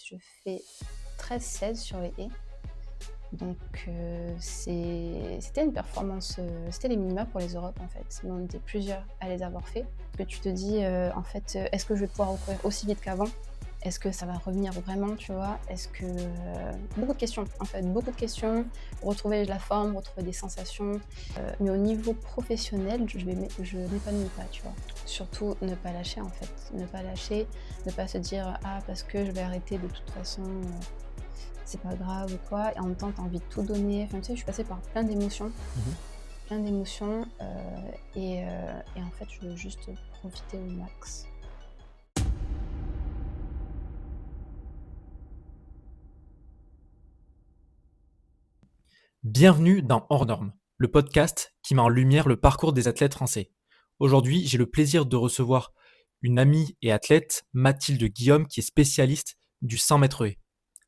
je fais 13-16 sur les haies. Donc c'était une performance, c'était les minima pour les Europes en fait. Mais on était plusieurs à les avoir fait. Que tu te dis en fait, est-ce que je vais pouvoir recourir aussi vite qu'avant? Est-ce que ça va revenir vraiment, tu vois? Est-ce que beaucoup de questions en fait, beaucoup de questions. Retrouver de la forme, retrouver des sensations. Mais au niveau professionnel, je m'épanouis pas, tu vois? Surtout ne pas lâcher en fait, ne pas lâcher, ne pas se dire: «Ah parce que je vais arrêter de toute façon, c'est pas grave ou quoi», et en même temps tu as envie de tout donner. Enfin tu sais, je suis passée par Mmh. plein d'émotions, et en fait je veux juste profiter au max. Bienvenue dans Hors Normes, le podcast qui met en lumière le parcours des athlètes français. Aujourd'hui, j'ai le plaisir de recevoir une amie et athlète, Mathilde Guillaume, qui est spécialiste du 100 mètres haies.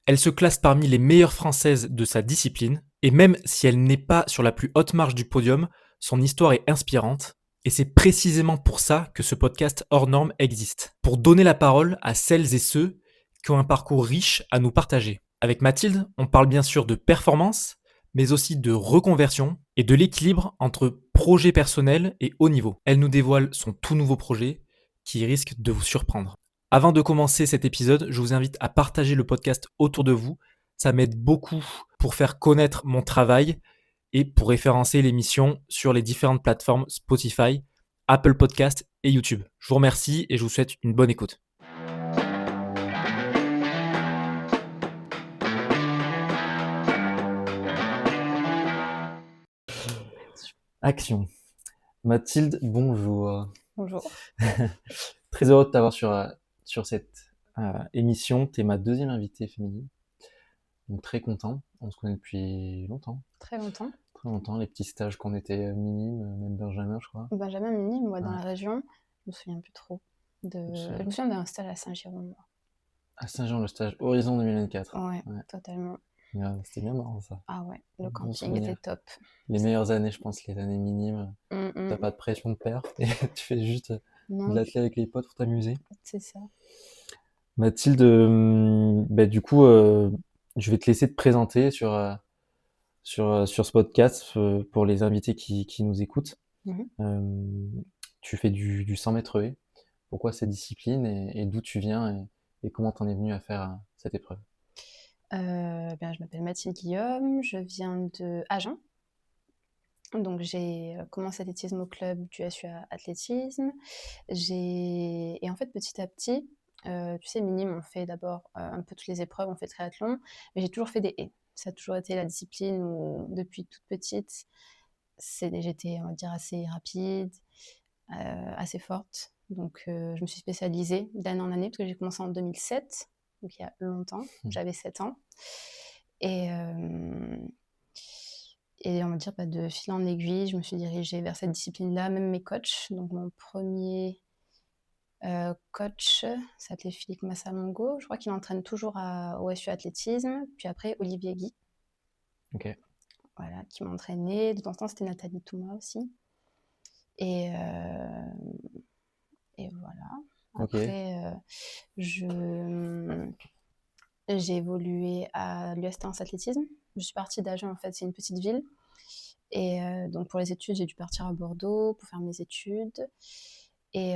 Elle se classe parmi les meilleures françaises de sa discipline, et même si elle n'est pas sur la plus haute marche du podium, son histoire est inspirante, et c'est précisément pour ça que ce podcast Hors Normes existe, pour donner la parole à celles et ceux qui ont un parcours riche à nous partager. Avec Mathilde, on parle bien sûr de performance, mais aussi de reconversion et de l'équilibre entre projet personnel et haut niveau. Elle nous dévoile son tout nouveau projet qui risque de vous surprendre. Avant de commencer cet épisode, je vous invite à partager le podcast autour de vous. Ça m'aide beaucoup pour faire connaître mon travail et pour référencer l'émission sur les différentes plateformes Spotify, Apple Podcast et YouTube. Je vous remercie et je vous souhaite une bonne écoute. Action. Mathilde, bonjour. Bonjour. Très heureux de t'avoir sur cette émission. Tu es ma deuxième invitée féminine. Donc très content. On se connaît depuis longtemps. Très longtemps. Très longtemps. Les petits stages qu'on était minimes, même Benjamin, je crois. Benjamin Mini, moi dans Ouais. la région, je me souviens plus trop. Je me souviens d'un stage à Saint-Giron, moi. À Saint-Jean, le stage Horizon 2024. Ouais, Ouais. totalement. Ouais, c'était bien marrant ça. Ah ouais, le Bon camping était souvenir. top. Les meilleures années, je pense, les années minimes. T'as pas de pression de perf et tu fais juste de Non, l'athlète avec les potes pour t'amuser. c'est ça. Mathilde, du coup, je vais te laisser te présenter sur ce podcast pour les invités qui nous écoutent. Mhm. Tu fais du 100 mètres haies. Pourquoi cette discipline et d'où tu viens et comment t'en es venu à faire cette épreuve? Je m'appelle Mathilde Guillaume, je viens de Agen. Donc j'ai commencé l'athlétisme au club du SUA Athlétisme. Et en fait, petit à petit, tu sais, minime, on fait d'abord un peu toutes les épreuves, on fait triathlon, mais j'ai toujours fait des haies. Ça a toujours été la discipline où, depuis toute petite, j'étais, on va dire, assez rapide, assez forte. Donc je me suis spécialisée d'année en année, parce que j'ai commencé en 2007, donc il y a longtemps, j'avais 7 ans. Et, et on va dire, de fil en aiguille, je me suis dirigée vers cette discipline-là. Même mes coachs, donc mon premier coach s'appelait Philippe Massamongo. Je crois qu'il entraîne toujours au SU Athlétisme. Puis après, Olivier Guy, Ok. voilà, qui m'a entraînée. De temps en temps, c'était Nathalie Touma aussi. Et, et voilà. Ok. Après, j'ai évolué à l'UST Athlétisme. Je suis partie d'Agen, en fait, c'est une petite ville. Et donc pour les études, j'ai dû partir à Bordeaux pour faire mes études. Et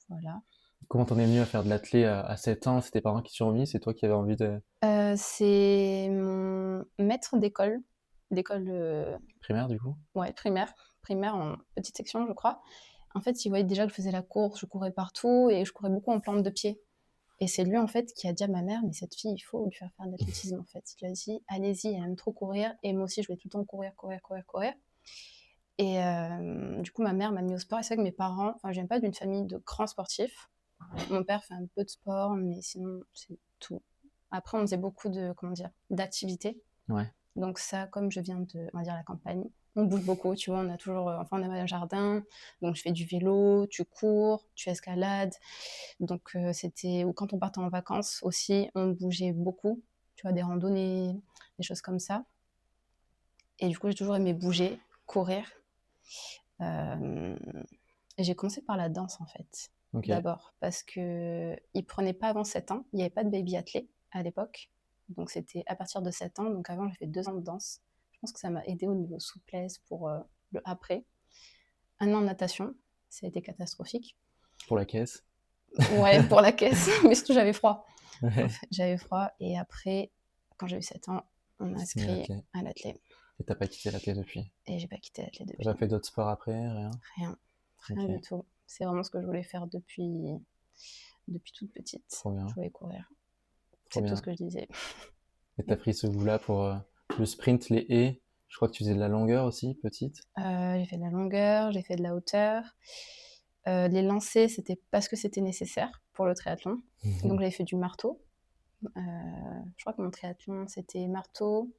voilà. Comment t'en es venu à faire de l'athlé à 7 ans? C'est tes parents qui t'ont mis? C'est toi qui avais envie de... C'est mon maître d'école, Primaire, du coup? ouais, primaire en petite section, je crois. En fait, il voyait déjà que je faisais la course, je courais partout et je courais beaucoup en plante de pied. Et c'est lui, en fait, qui a dit à ma mère: «Mais cette fille, il faut lui faire de l'athlétisme, en fait». Il lui a dit: «Allez-y, elle aime trop courir». Et moi aussi, je voulais tout le temps courir, courir, courir, courir. Et du coup, ma mère m'a mis au sport. Et c'est vrai que mes parents, enfin, je viens pas d'une famille de grands sportifs. Mon père fait un peu de sport, mais sinon, c'est tout. Après, on faisait beaucoup de, comment dire, d'activités. Ouais. Donc ça, comme je viens de, on va dire, la campagne, on bouge beaucoup, tu vois, on a toujours, enfin, on a un jardin, donc je fais du vélo, tu cours, tu escalades. Donc c'était, ou quand on partait en vacances aussi, on bougeait beaucoup, tu vois, des randonnées, des choses comme ça. Et du coup, j'ai toujours aimé bouger, courir. Et j'ai commencé par la danse, en fait. Ok. d'abord, parce qu'ils ne prenaient pas avant 7 ans. Il n'y avait pas de baby athlée à l'époque. Donc, c'était à partir de 7 ans. Donc, avant, j'ai fait 2 ans de danse. Je pense que ça m'a aidé au niveau souplesse pour le après. 1 an de natation. Ça a été catastrophique. Pour la caisse. Ouais, pour la caisse. Mais surtout, j'avais froid. En Ouais. fait, j'avais froid. Et après, quand j'ai eu 7 ans, on m'a Tu t'es mis à inscrit l'athlé. à l'athlé. Et t'as pas quitté l'athlé depuis. Et j'ai pas quitté l'athlé T'as depuis. pas fait d'autres sports après, rien? Rien. Rien Ok. du tout. C'est vraiment ce que je voulais faire depuis toute petite. Trop bien. Je voulais courir. Trop C'est tout bien. ce que je disais. Et t'as pris ce goût-là pour le sprint, les haies. Je crois que tu faisais de la longueur aussi, petite. J'ai fait de la longueur, j'ai fait de la hauteur. Les lancers, c'était parce que c'était nécessaire pour le triathlon. Donc j'avais fait du marteau. Je crois que mon triathlon, c'était marteau,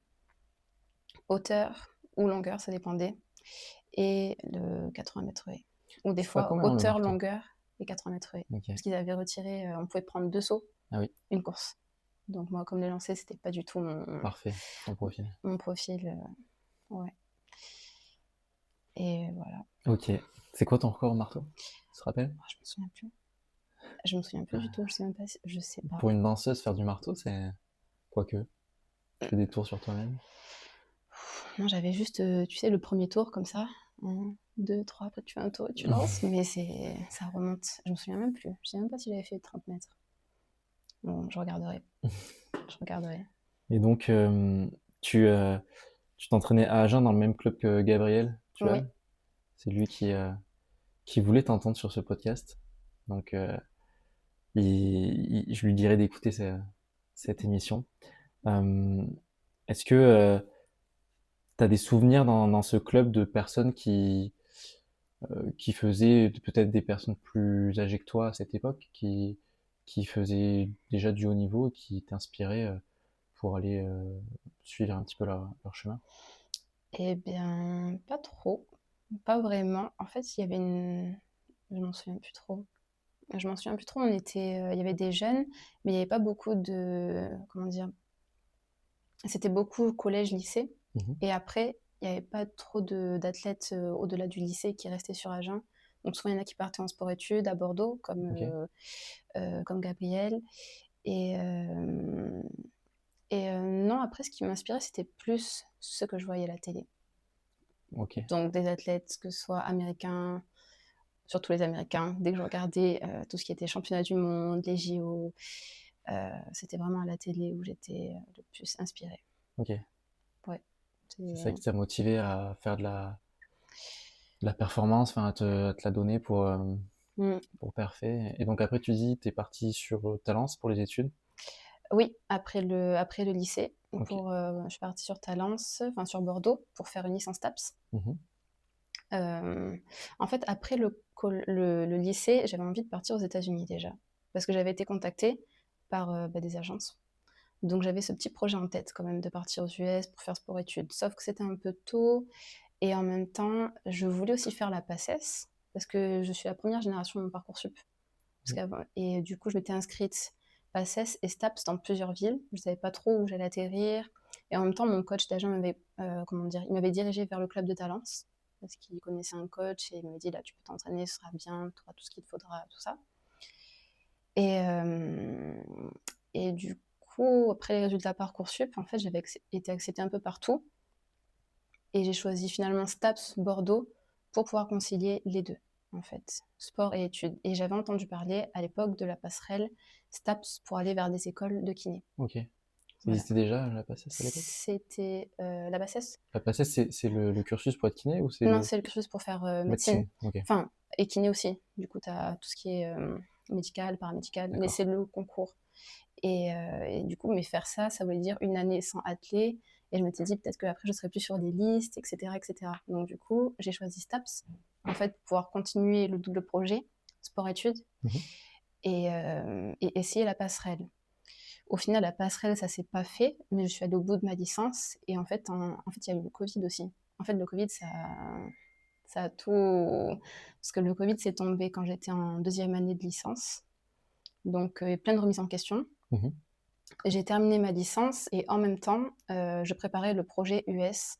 hauteur ou longueur, ça dépendait. Et le 80 mètres haies. Ou des C'est pas fois combien le hauteur, marteau? longueur et 80 mètres haies. Ok. Parce qu'ils avaient retiré, on pouvait prendre 2 sauts, Ah oui, une course. Donc moi, comme les lancers, c'était pas du tout parfait, ton profil. mon profil. Ouais. Et voilà. Ok. C'est quoi ton record au marteau? Tu te rappelles? Je me souviens plus. Je me souviens plus du tout. Je sais même pas. Je sais pas. Pour une danseuse, faire du marteau, c'est. Quoique. Tu fais des tours sur toi-même. Non, j'avais juste, tu sais, le premier tour comme ça. 1, 2, 3, après tu fais un tour et tu lances. Mais ça remonte. Je me souviens même plus. Je sais même pas si j'avais fait 30 mètres. Bon, je regarderai. Je regarderai. Et donc, tu t'entraînais à Agen dans le même club que Gabriel, tu vois? Oui. C'est lui qui voulait t'entendre sur ce podcast. Donc, je lui dirais d'écouter cette émission. Euh, Est-ce que tu as des souvenirs dans ce club de personnes qui faisaient, peut-être des personnes plus âgées que toi à cette époque, qui faisaient déjà du haut niveau et qui t'inspiraient pour aller suivre un petit peu leur chemin? Eh bien, pas trop. Pas vraiment. En fait, il y avait une. Je m'en souviens plus trop. Je m'en souviens plus trop. Il y avait des jeunes, mais il n'y avait pas beaucoup de. Comment dire? C'était beaucoup collège-lycée. Mhm. Et après, il n'y avait pas trop d'athlètes au-delà du lycée qui restaient sur Agen. Donc souvent, il y en a qui partaient en sport-études à Bordeaux, Ok. comme Gabriel. Et, non, après, ce qui m'inspirait, c'était plus ce que je voyais à la télé. Ok. Donc des athlètes, que ce soit américains, surtout les Américains. Dès que je regardais tout ce qui était championnat du monde, les JO, c'était vraiment à la télé où j'étais le plus inspirée. Ok. Ouais. C'est ça qui t'a motivé à faire de la performance, enfin à te la donner Mm. pour parfait. Et donc après tu dis t'es parti sur Talence pour les études. Oui, après le lycée, Ok. je suis partie sur Talence, enfin sur Bordeaux, pour faire une licence TAPS. Mhm. En fait, après le lycée, j'avais envie de partir aux États-Unis déjà, parce que j'avais été contactée par des agences. Donc j'avais ce petit projet en tête quand même de partir aux US pour faire sport-études. Sauf que c'était un peu tôt, et en même temps, je voulais aussi faire la PACES, parce que je suis la première génération de mon Parcoursup. Et du coup, je m'étais inscrite PACES et STAPS dans plusieurs villes. Je ne savais pas trop où j'allais atterrir. Et en même temps, mon coach d'agent il m'avait dirigé vers le club de Talence, parce qu'il connaissait un coach et il m'avait dit, là, tu peux t'entraîner, ce sera bien, tu auras tout ce qu'il te faudra, tout ça. Et du coup, après les résultats Parcoursup, en fait, j'avais été acceptée un peu partout. Et j'ai choisi finalement STAPS Bordeaux pour pouvoir concilier les deux, en fait, sport et études. Et j'avais entendu parler à l'époque de la passerelle STAPS pour aller vers des écoles de kiné. Ok. Ça Voilà. existait déjà la PACES à l'époque? C'était la PACES? La PACES c'est le cursus pour être kiné ou c'est Non, c'est le cursus pour faire médecine. Ok. Enfin, et kiné aussi. Du coup, tu as tout ce qui est médical, paramédical, mais D'accord. c'est le concours. Et du coup, mais faire ça, ça voulait dire une année sans athlée. Et je m'étais dit peut-être qu'après, je serais plus sur des listes, etc., etc. Donc du coup, j'ai choisi STAPS, en fait, pour pouvoir continuer le double projet, sport-études, Mhm. et essayer la passerelle. Au final, la passerelle, ça s'est pas fait, mais je suis allée au bout de ma licence. Et en fait, il y a eu le Covid aussi. En fait, le Covid, ça a tout... Parce que le Covid s'est tombé quand j'étais en 2e année de licence. Donc, il y a plein de remises en question. Mhm. J'ai terminé ma licence et en même temps, je préparais le projet US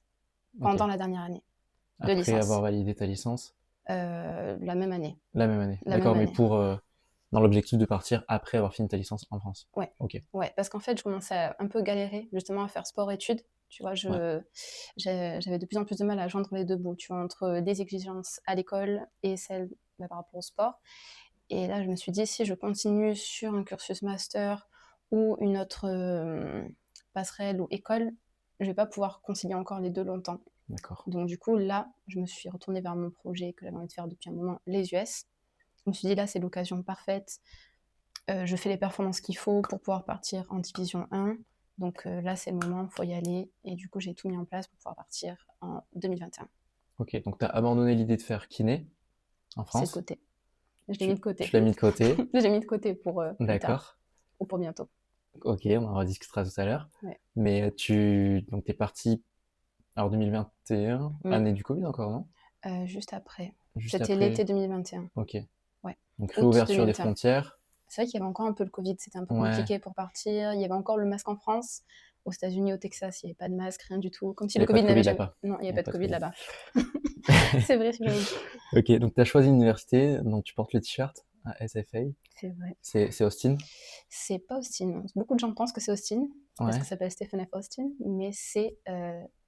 pendant Ok. la dernière année de Après licence. avoir validé ta licence. La même année. La même année. La D'accord, même mais année. pour Dans l'objectif de partir après avoir fini ta licence en France. Ouais. Ok. Ouais, parce qu'en fait, je commençais à un peu galérer justement à faire sport-études. Tu vois, Ouais. j'avais de plus en plus de mal à joindre les deux bouts, tu vois, entre des exigences à l'école et celles par rapport au sport. Et là, je me suis dit, si je continue sur un cursus master ou une autre passerelle ou école, je vais pas pouvoir concilier encore les deux longtemps. D'accord. Donc du coup, là, je me suis retournée vers mon projet que j'avais envie de faire depuis un moment, les US. Je me suis dit, là, c'est l'occasion parfaite. Je fais les performances qu'il faut pour pouvoir partir en division 1. Donc là, c'est le moment, il faut y aller. Et du coup, j'ai tout mis en place pour pouvoir partir en 2021. Ok, donc tu as abandonné l'idée de faire kiné en C'est de France. côté. Je l'ai mis de Tu côté. l'as mis de côté. Je l'ai mis de côté pour plus tard D'accord. ou pour bientôt. Ok, on en rediscutera tout à l'heure. Ouais. Mais donc t'es parti, alors 2021, année du Covid encore, non? Juste après. Juste C'était après. l'été 2021. Ok. Ouais. Donc Août réouverture des 2021. frontières. C'est vrai qu'il y avait encore un peu le Covid, c'était un peu Ouais. compliqué pour partir. Il y avait encore le masque en France. Aux États-Unis, au Texas, il n'y avait pas de masque, rien du tout. Comme si Il n'y le avait pas Covid de n'avait Covid jamais. là-bas. Non, il n'y Il avait n'y a pas de pas de Covid Covid. là-bas. C'est vrai, c'est vrai. Ok, donc tu as choisi une université dont tu portes le t-shirt à SFA. C'est vrai. C'est Austin. C'est pas Austin. Beaucoup de gens pensent que c'est Austin parce Ouais. que ça s'appelle Stephen F. Austin, mais c'est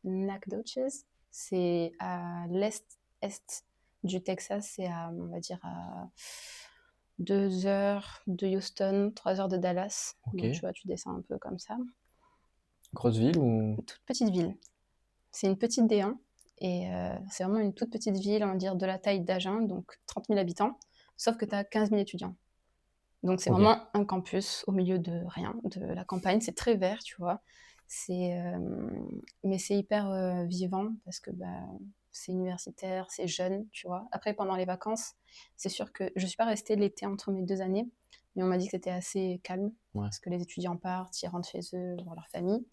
Nacogdoches. C'est à l'est du Texas. C'est à, on va dire, à 2 heures de Houston, 3 heures de Dallas. Ok. Donc tu vois, tu descends un peu comme ça. Grosse ville ou? Toute petite ville. C'est une petite D1 et c'est vraiment une toute petite ville, on va dire de la taille d'Agen, donc 30 000 habitants, sauf que tu as 15 000 étudiants. Donc c'est Ok. vraiment un campus au milieu de rien, de la campagne. C'est très vert, tu vois. Mais c'est hyper vivant parce que c'est universitaire, c'est jeune, tu vois. Après, pendant les vacances, c'est sûr que je ne suis pas restée l'été entre mes 2 années, mais on m'a dit que c'était assez calme Ouais. parce que les étudiants partent, ils rentrent chez eux, voir leur famille.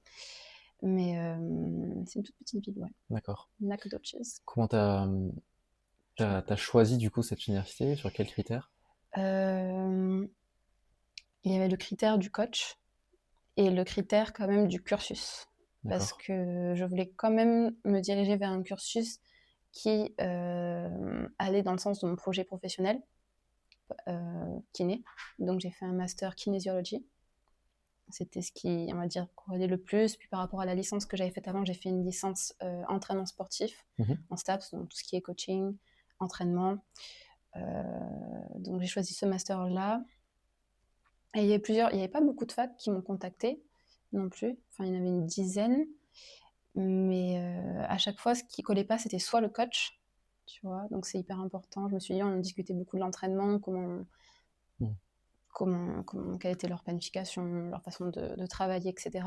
Mais c'est une toute petite ville, ouais. D'accord. Nacogdoches. Comment t'as choisi du coup cette université? Sur quels critères? Il y avait le critère du coach et le critère quand même du cursus. Parce D'accord. que je voulais quand même me diriger vers un cursus qui allait dans le sens de mon projet professionnel, kiné. Donc j'ai fait un master kinésiologie. C'était ce qui, on va dire, corrélait le plus. Puis par rapport à la licence que j'avais faite avant, j'ai fait une licence entraînement sportif en STAPS, donc tout ce qui est coaching, entraînement. Donc j'ai choisi ce master-là. Et il n'y avait pas beaucoup de facs qui m'ont contacté non plus. Enfin, il y en avait une dizaine. Mais à chaque fois, ce qui collait pas, c'était soit le coach, tu vois. Donc c'est hyper important. Je me suis dit, on discutait beaucoup de l'entraînement, quelle était leur planification, leur façon de travailler, etc.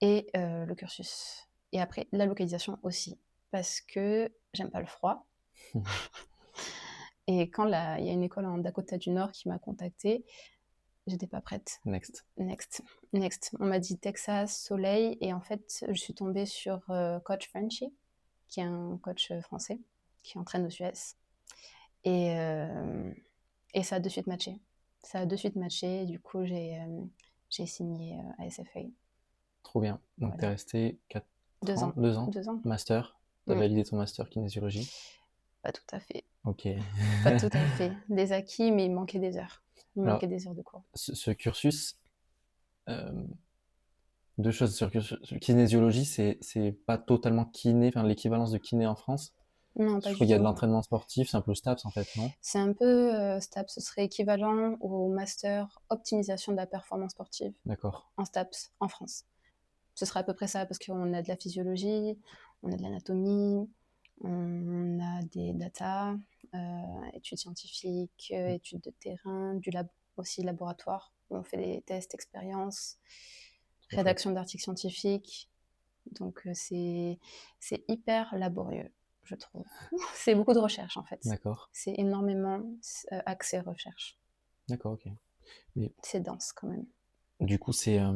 Et le cursus. Et après, la localisation aussi. Parce que j'aime pas le froid. Et quand il y a une école en Dakota du Nord qui m'a contactée, j'étais pas prête. Next. On m'a dit Texas, soleil. Et en fait, je suis tombée sur coach Frenchy, qui est un coach français, qui entraîne aux US. Et ça a de suite matché. Et du coup, j'ai signé à SFA. Trop bien. Donc Voilà. t'es resté 4 2 ans, ans. 2 ans. 2 ans. Master. T'as validé ton master kinésiologie. Pas tout à fait. Ok. Pas tout à fait. Des acquis, mais il manquait des heures. Alors, de cours. ce cursus, euh, deux choses sur kinésiologie, c'est pas totalement kiné, enfin l'équivalence de kiné en France. Non, Je pas crois du qu'il y a de tout. l'entraînement sportif, c'est un peu STAPS en fait, non? C'est un peu STAPS. Ce serait équivalent au master optimisation de la performance sportive D'accord. en STAPS en France. Ce serait à peu près ça, parce qu'on a de la physiologie, on a de l'anatomie, on a des data, études scientifiques, études de terrain, aussi laboratoire, où on fait des tests, expériences, rédaction d'articles scientifiques. Donc c'est hyper laborieux, je trouve. C'est beaucoup de recherche en fait. D'accord. C'est énormément axé recherche. D'accord, ok. Mais C'est dense quand même. du coup, c'est un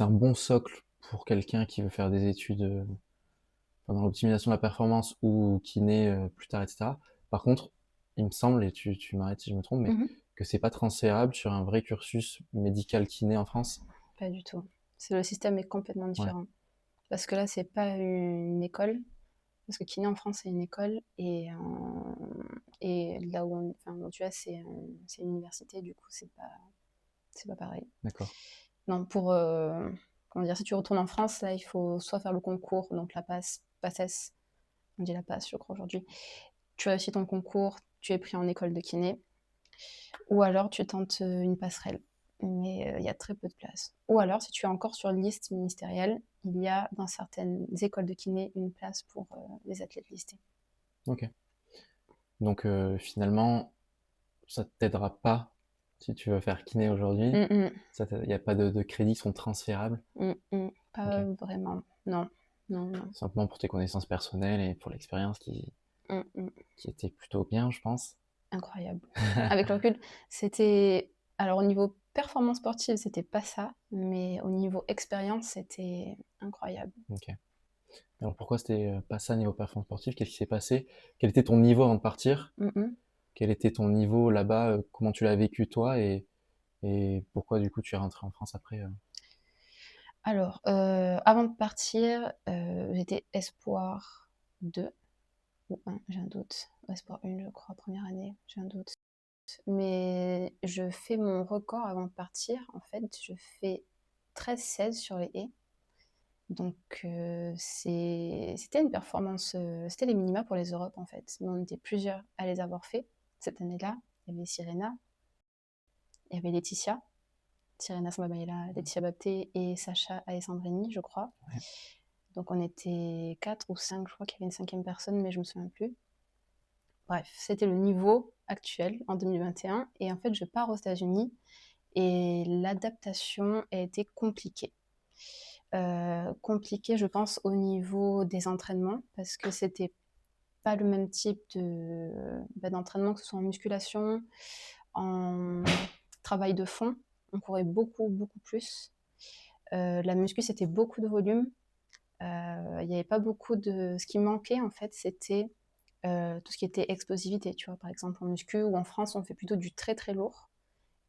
bon socle pour quelqu'un qui veut faire des études dans l'optimisation de la performance ou kiné plus tard, etc. Par contre, il me semble, et tu m'arrêtes si je me trompe, mais que c'est pas transférable sur un vrai cursus médical kiné en France. Pas du tout. Le système est complètement différent. Ouais. Parce que là, c'est pas une école, parce que kiné en France, c'est une école, et là où tu vois, c'est une université, du coup, c'est pas pareil. D'accord. Non, comment dire, si tu retournes en France, là, il faut soit faire le concours, donc la PACES, on dit la passe, je crois, aujourd'hui. Tu réussis ton concours, tu es pris en école de kiné, ou alors tu tentes une passerelle. Mais il y a très peu de place. Ou alors, si tu es encore sur liste ministérielle, il y a dans certaines écoles de kiné une place pour les athlètes listés. Ok. Donc finalement, ça ne t'aidera pas si tu veux faire kiné aujourd'hui. Mm, Il n'y a pas de crédits qui sont transférables. Pas Ok. vraiment. Non, non, non. Simplement pour tes connaissances personnelles et pour l'expérience Mm, mm. qui était plutôt bien, je pense. Incroyable. Avec le recul, c'était. Alors, au niveau performance sportive, c'était pas ça, mais au niveau expérience, c'était incroyable. Ok. Alors pourquoi c'était pas ça niveau performance sportive? Qu'est-ce qui s'est passé? Quel était ton niveau avant de partir? Mm, mm. Quel était ton niveau là-bas? Comment tu l'as vécu toi? Et pourquoi du coup tu es rentré en France après? Alors, avant de partir, j'étais espoir 2 ou 1, j'ai un doute. Espoir 1, je crois, première année, j'ai un doute. Mais je fais mon record avant de partir. En fait, je fais 13-16 sur les haies. Donc, c'était une performance, c'était les minima pour les Europes, en fait. Mais on était plusieurs à les avoir fait cette année-là. Il y avait Sirena, il y avait Laetitia, Sirena Sambabaila, Laetitia Bapté et Sacha Alessandrini, je crois. Ouais. Donc on était 4 ou 5, je crois qu'il y avait une 5e personne, mais je me souviens plus. Bref, c'était le niveau actuel en 2021. Et en fait, je pars aux États-Unis et l'adaptation a été compliquée. Compliquée, je pense, au niveau des entraînements, parce que c'était pas le même type d'entraînement, que ce soit en musculation, en travail de fond. On courait beaucoup, beaucoup plus. La muscu, c'était beaucoup de volume. Il n'y avait pas beaucoup de. Ce qui manquait, en fait, c'était tout ce qui était explosivité. Tu vois, par exemple, en muscu ou en France, on fait plutôt du très, très lourd.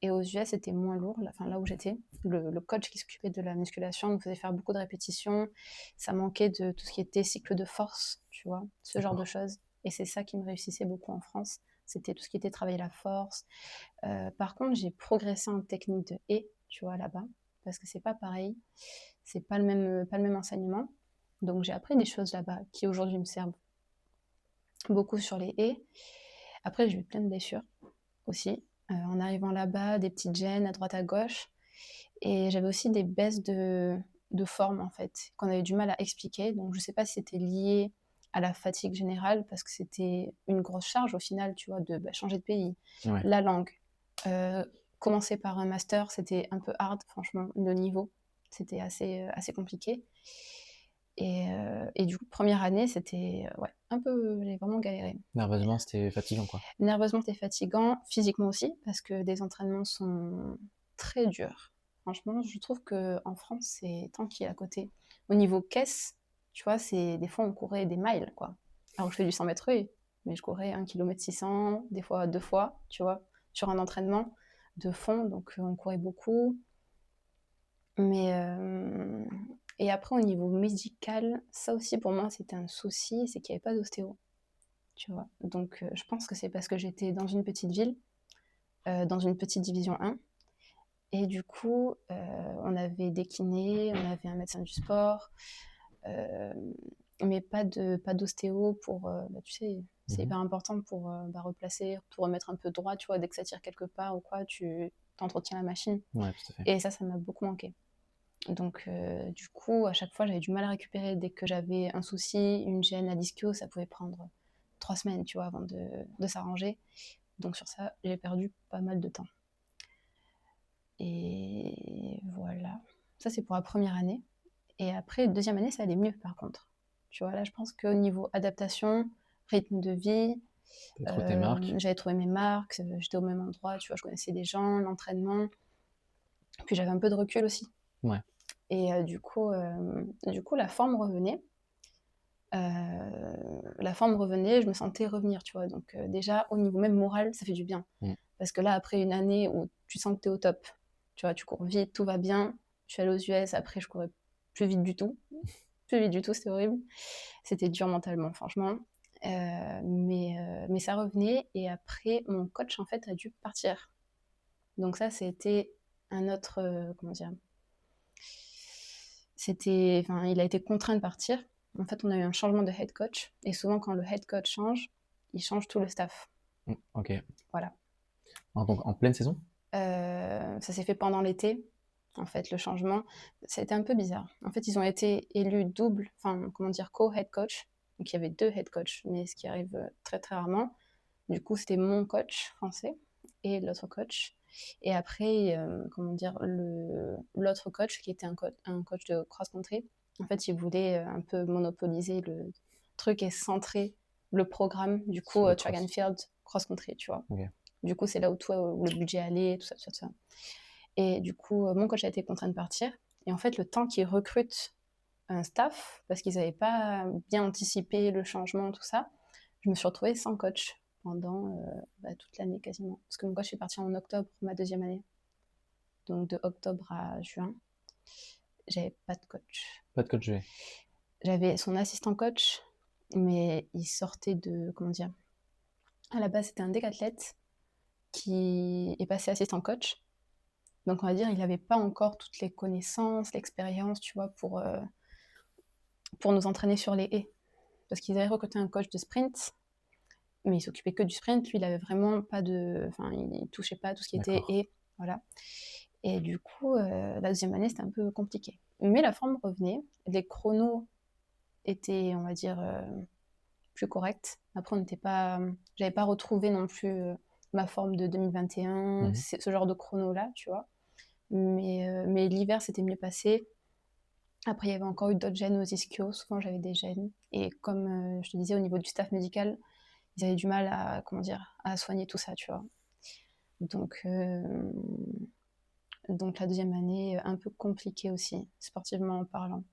Et aux US, c'était moins lourd. Là où j'étais, le coach qui s'occupait de la musculation nous faisait faire beaucoup de répétitions. Ça manquait de tout ce qui était cycle de force, tu vois, ce genre de choses. Et c'est ça qui me réussissait beaucoup en France. C'était tout ce qui était travailler la force. Par contre, j'ai progressé en technique de haie, tu vois, là-bas, parce que c'est pas pareil. C'est pas le même enseignement. Donc j'ai appris des choses là-bas qui aujourd'hui me servent beaucoup sur les haies. Après, j'ai eu plein de blessures aussi. En arrivant là-bas, des petites gênes à droite à gauche. Et j'avais aussi des baisses de forme, en fait, qu'on avait du mal à expliquer. Donc je sais pas si c'était lié à la fatigue générale, parce que c'était une grosse charge au final, tu vois, de changer de pays, Ouais. la langue. Commencer par un master, c'était un peu hard, franchement, le niveau. C'était assez compliqué. Et du coup, première année, c'était un peu. J'ai vraiment galéré. Nerveusement, c'était fatigant, quoi. Nerveusement, c'était fatigant, physiquement aussi, parce que les entraînements sont très durs. Franchement, je trouve qu'en France, c'est tranquille à côté. Au niveau caisse, tu vois, des fois, on courait des miles, quoi. Alors, je fais du 100 mètres haies, mais je courais 1 km 600, des fois 2 fois, tu vois, sur un entraînement de fond, donc on courait beaucoup. Mais et après, au niveau médical, ça aussi pour moi, c'était un souci, c'est qu'il n'y avait pas d'ostéo, tu vois. Donc je pense que c'est parce que j'étais dans une petite ville, dans une petite division 1. Et du coup, on avait des kinés, on avait un médecin du sport, mais pas d'ostéo pour, tu sais, c'est hyper important pour replacer, tout remettre un peu droit, tu vois, dès que ça tire quelque part ou quoi, tu t'entretiens la machine. Ouais, tout à fait. Et ça m'a beaucoup manqué. Donc, du coup, à chaque fois, j'avais du mal à récupérer. Dès que j'avais un souci, une gêne, à l'ischio, ça pouvait prendre 3 semaines, tu vois, avant de s'arranger. Donc, sur ça, j'ai perdu pas mal de temps. Et voilà. Ça, c'est pour la première année. Et après, deuxième année, ça allait mieux, par contre. Tu vois, là, je pense qu'au niveau adaptation, rythme de vie, T'as trouvé tes marques. j'avais trouvé mes marques, j'étais au même endroit, tu vois, je connaissais des gens, l'entraînement. Puis j'avais un peu de recul aussi. Ouais. Et du coup, la forme revenait. Je me sentais revenir, tu vois. Donc déjà, au niveau même moral, ça fait du bien. Parce que là, après une année où tu sens que tu es au top, tu vois, tu cours vite, tout va bien. Je suis allée aux US, après, je courais plus vite du tout. plus vite du tout, c'était horrible. C'était dur mentalement, franchement. Mais ça revenait. Et après, mon coach, en fait, a dû partir. Donc ça, c'était un autre... comment dire il a été contraint de partir. En fait, on a eu un changement de head coach. Et souvent, quand le head coach change, il change tout le staff. Ok. Voilà. Donc en pleine saison? Ça s'est fait pendant l'été, en fait, le changement. Ça a été un peu bizarre. En fait, ils ont été élus double, co-head coach. Donc, il y avait 2 head coachs, mais ce qui arrive très, très rarement. Du coup, c'était mon coach français et l'autre coach. Et après, l'autre coach, qui était un coach de cross-country, en fait, il voulait un peu monopoliser le truc et centrer le programme, du coup, track and field, cross-country, tu vois. Ok. Du coup, c'est là où le budget allait, tout ça, tout ça. Et du coup, mon coach a été contraint de partir. Et en fait, le temps qu'ils recrutent un staff, parce qu'ils n'avaient pas bien anticipé le changement, tout ça, je me suis retrouvée sans coach pendant toute l'année quasiment. Parce que mon coach est parti en octobre, ma 2e année. Donc de octobre à juin, j'avais pas de coach. Pas de coach G. J'avais son assistant coach, mais il sortait de... Comment dire ? À la base, c'était un décathlète qui est passé assistant coach. Donc on va dire, il n'avait pas encore toutes les connaissances, l'expérience, tu vois, pour nous entraîner sur les haies. Parce qu'ils avaient recruté un coach de sprint, mais il s'occupait que du sprint. Lui, il avait vraiment pas de... Enfin, il touchait pas à tout ce qui était haies. Voilà. Et du coup, la 2e année, c'était un peu compliqué. Mais la forme revenait. Les chronos étaient, on va dire, plus corrects. Après, j'avais pas retrouvé non plus ma forme de 2021, ce genre de chrono-là, tu vois. Mais l'hiver, c'était mieux passé. Après, il y avait encore eu d'autres gènes aux ischios. Souvent, j'avais des gènes. Et comme je te disais, au niveau du staff médical, ils avaient du mal à soigner tout ça, tu vois. Donc la 2e année, un peu compliquée aussi, sportivement parlant.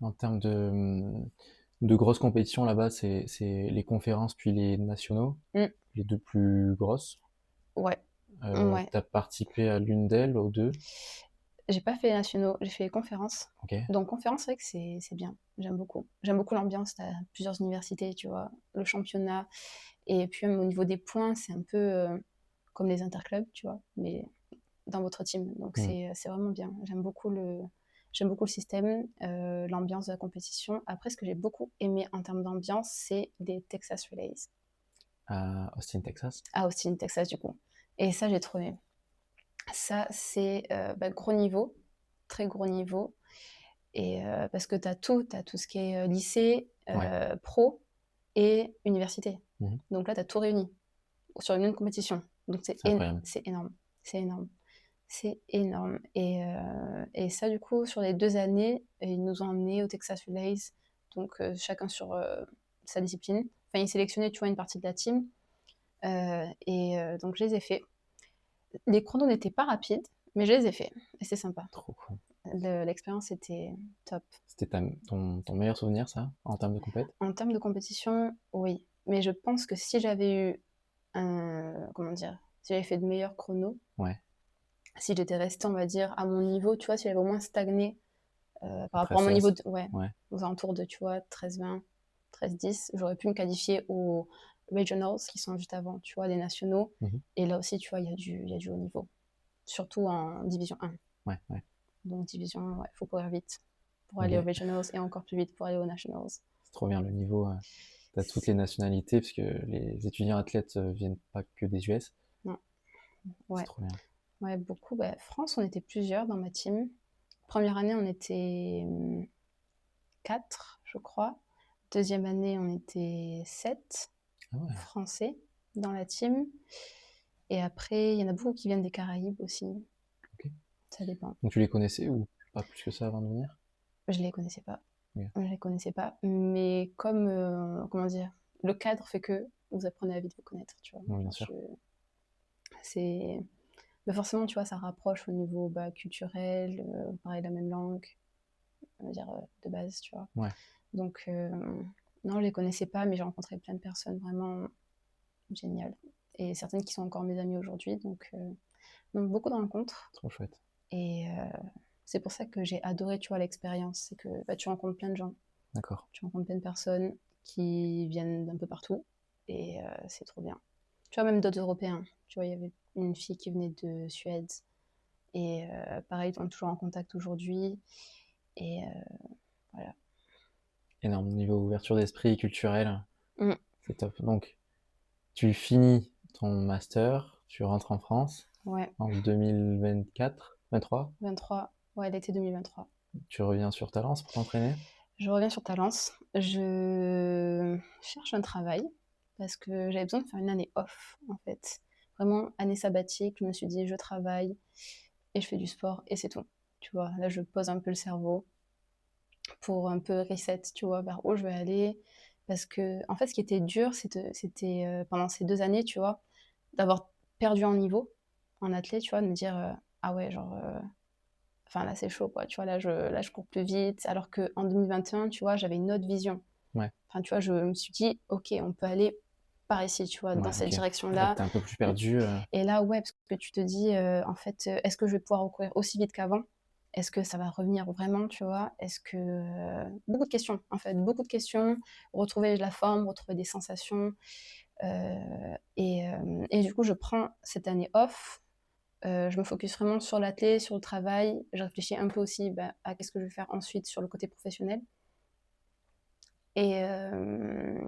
En termes de grosses compétitions là-bas, c'est les conférences puis les nationaux, les 2 plus grosses. Ouais. T'as participé à l'une d'elles, aux 2? J'ai pas fait les nationaux, j'ai fait les conférences. Ok. Donc conférence, c'est vrai que c'est bien, j'aime beaucoup. J'aime beaucoup l'ambiance, t'as plusieurs universités, tu vois, le championnat. Et puis même au niveau des points, c'est un peu comme les interclubs, tu vois, mais dans votre team. Donc c'est vraiment bien. J'aime beaucoup le système, l'ambiance de la compétition. Après, ce que j'ai beaucoup aimé en termes d'ambiance, c'est les Texas Relays. À Austin, Texas? À Austin, Texas, du coup. Et ça, j'ai trop aimé. Ça, c'est gros niveau, très gros niveau. Et parce que tu as tout ce qui est lycée, pro et université. Donc là, tu as tout réuni sur une même compétition. Donc c'est énorme. C'est énorme. C'est énorme. Et ça, du coup, sur les 2 années, ils nous ont emmenés au Texas Relays, donc chacun sur sa discipline. Enfin, ils sélectionnaient, tu vois, une partie de la team. Donc, je les ai faits. Les chronos n'étaient pas rapides, mais je les ai faits. Et c'est sympa. Trop cool. L'expérience était top. C'était ton meilleur souvenir, ça, en termes de compète? En termes de compétition, oui. Mais je pense que si j'avais eu si j'avais fait de meilleurs chronos, si j'étais restée, on va dire, à mon niveau, tu vois, si j'avais au moins stagné par rapport à mon niveau, aux alentours de, tu vois, 13-20, 13-10, j'aurais pu me qualifier aux regionals qui sont juste avant, tu vois, les nationaux. Et là aussi, tu vois, il y a du haut niveau. Surtout en division 1. Donc, division, il faut courir vite pour aller aux regionals et encore plus vite pour aller aux nationals. C'est trop bien le niveau. T'as toutes les nationalités, parce que les étudiants athlètes viennent pas que des US. Non. C'est trop bien. Ouais, beaucoup. France, on était plusieurs dans ma team. Première année, on était 4, je crois. 2e année, on était 7 Français dans la team. Et après, il y en a beaucoup qui viennent des Caraïbes aussi. Ça dépend. Donc tu les connaissais ou pas plus que ça avant de venir? Je les connaissais pas. Je les connaissais pas. Mais comme, le cadre fait que vous apprenez à vite vous connaître, tu vois. Bien sûr. Mais forcément, tu vois, ça rapproche au niveau culturel, pareil, la même langue, on va dire, de base, tu vois. Donc, non, je les connaissais pas, mais j'ai rencontré plein de personnes vraiment géniales. Et certaines qui sont encore mes amies aujourd'hui, donc beaucoup de rencontres. Trop chouette. Et C'est pour ça que j'ai adoré, tu vois, l'expérience. C'est que bah, tu rencontres plein de gens, D'accord. tu rencontres plein de personnes qui viennent d'un peu partout et c'est trop bien. Tu vois, même d'autres Européens. Tu vois, il y avait une fille qui venait de Suède et pareil, on est toujours en contact aujourd'hui. Et voilà. Énorme niveau ouverture d'esprit culturel, Mm. c'est top. Donc, tu finis ton master, tu rentres en France Ouais, en 2024, 23. 23, ouais, l'été 2023. Tu reviens sur Talence pour t'entraîner. Je reviens sur Talence. Je cherche un travail parce que j'avais besoin de faire une année off, en fait. Vraiment, année sabbatique. Je me suis dit, je travaille et je fais du sport et c'est tout. Tu vois, là, je pose un peu le cerveau pour un peu reset, tu vois, vers où je vais aller. Parce que, en fait, ce qui était dur, c'était pendant ces 2 années, tu vois, d'avoir perdu en niveau en athlète, tu vois, de me dire, ah ouais, genre, enfin là, c'est chaud, quoi. Tu vois, là, je cours plus vite. Alors qu'en 2021, tu vois, j'avais une autre vision. Ouais. Enfin, tu vois, je me suis dit, ok, on peut aller par ici, tu vois, dans Ouais, cette ok. Là, direction-là. t'es un peu plus perdu. Et là, ouais, parce que tu te dis, en fait, est-ce que je vais pouvoir courir aussi vite qu'avant? Est-ce que ça va revenir vraiment, tu vois? Est-ce que... beaucoup de questions, en fait, beaucoup de questions. Retrouver de la forme, retrouver des sensations. Et du coup, je prends cette année off. Je me focus vraiment sur l'athlé, sur le travail. Je réfléchis un peu aussi bah, à qu'est-ce que je vais faire ensuite sur le côté professionnel. Et, euh,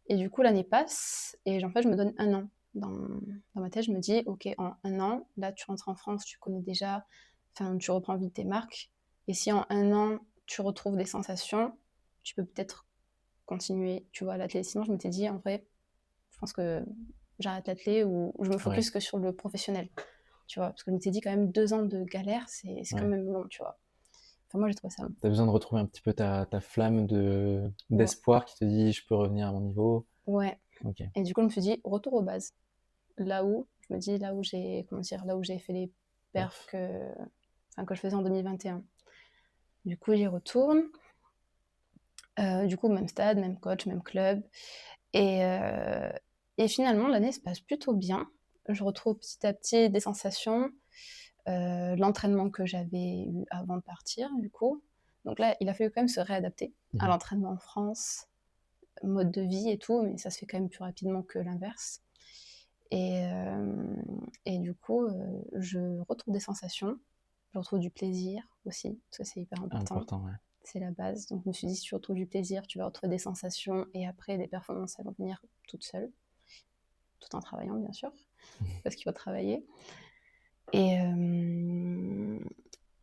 et du coup, l'année passe et en fait, je me donne un an. Dans ma tête, je me dis, ok, en un an, là, tu rentres en France, tu connais déjà, enfin, tu reprends vite tes marques. Et si en un an, tu retrouves des sensations, tu peux peut-être continuer, tu vois, l'athlé. Sinon, je m'étais dit, en vrai, je pense que j'arrête l'athlé ou je me Ouais, focus que sur le professionnel, tu vois. Parce que je m'étais dit, quand même, 2 ans de galère, c'est quand ouais. même long, tu vois. Enfin, moi, j'ai trouvé ça long. T'as besoin de retrouver un petit peu ta flamme Ouais. d'espoir qui te dit je peux revenir à mon niveau. Ouais. Ok. Et du coup, je me suis dit, retour aux bases. Là où, je me dis, là où j'ai, comment dire, là où j'ai fait les perfs Perf. que je faisais en 2021. Du coup, j'y retourne. Du coup, même stade, même coach, même club. Et, euh, et finalement, l'année se passe plutôt bien. Je retrouve petit à petit des sensations, l'entraînement que j'avais eu avant de partir, du coup. Donc là, il a fallu quand même se réadapter à Mhm. l'entraînement en France, mode de vie et tout, mais ça se fait quand même plus rapidement que l'inverse. Et, euh, et du coup, je retrouve des sensations, je retrouve du plaisir aussi, parce que c'est hyper important, Important, ouais. c'est la base. Donc je me suis dit, si tu retrouves du plaisir, tu vas retrouver des sensations, et après, les performances, elles vont venir toutes seules, tout en travaillant, bien sûr, parce qu'il faut travailler. Et, euh,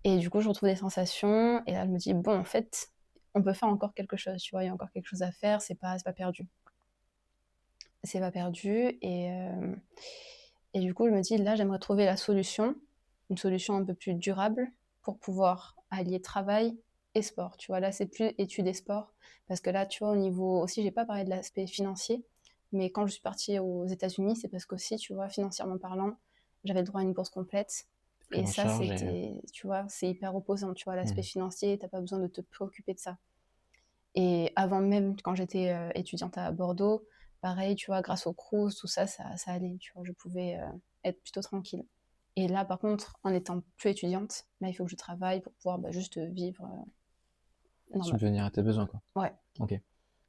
et du coup, je retrouve des sensations, et là, je me dis, bon, en fait, on peut faire encore quelque chose, tu vois, il y a encore quelque chose à faire, c'est pas perdu. C'est pas perdu, et du coup, je me dis, là, j'aimerais trouver la solution, une solution un peu plus durable pour pouvoir allier travail et sport. Tu vois, là, c'est plus études et sport. Parce que là, tu vois, au niveau aussi, j'ai pas parlé de l'aspect financier, mais quand je suis partie aux États-Unis, c'est parce qu'aussi, tu vois, financièrement parlant, j'avais le droit à une bourse complète. Pris Et en ça, charge et. c'était, tu vois, c'est hyper opposant, tu vois, l'aspect Mhm. financier, t'as pas besoin de te préoccuper de ça. Et avant même, quand j'étais étudiante à Bordeaux, pareil, tu vois, grâce au Crous, tout ça, ça allait, tu vois, je pouvais être plutôt tranquille. Et là, par contre, en étant plus étudiante, là, il faut que je travaille pour pouvoir bah, juste vivre normal. Subvenir à tes besoins, quoi. Ouais. Ok.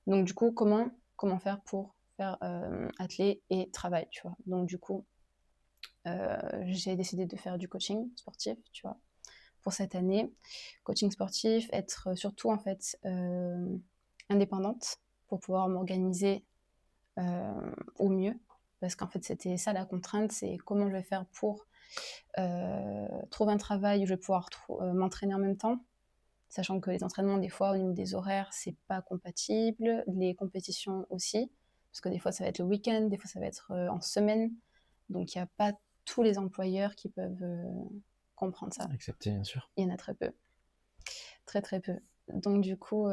Donc, du coup, comment faire pour faire athlé et travail, tu vois. Donc, du coup, j'ai décidé de faire du coaching sportif, tu vois, pour cette année. Coaching sportif, être surtout, en fait, indépendante pour pouvoir m'organiser au mieux. Parce qu'en fait, c'était ça la contrainte, c'est comment je vais faire pour trouver un travail où je vais pouvoir m'entraîner en même temps, sachant que les entraînements, des fois, au niveau des horaires, c'est pas compatible, les compétitions aussi, parce que des fois, ça va être le week-end, des fois, ça va être en semaine, donc il n'y a pas tous les employeurs qui peuvent comprendre ça. Accepter, bien sûr. Il y en a très peu, très très peu. Donc du coup,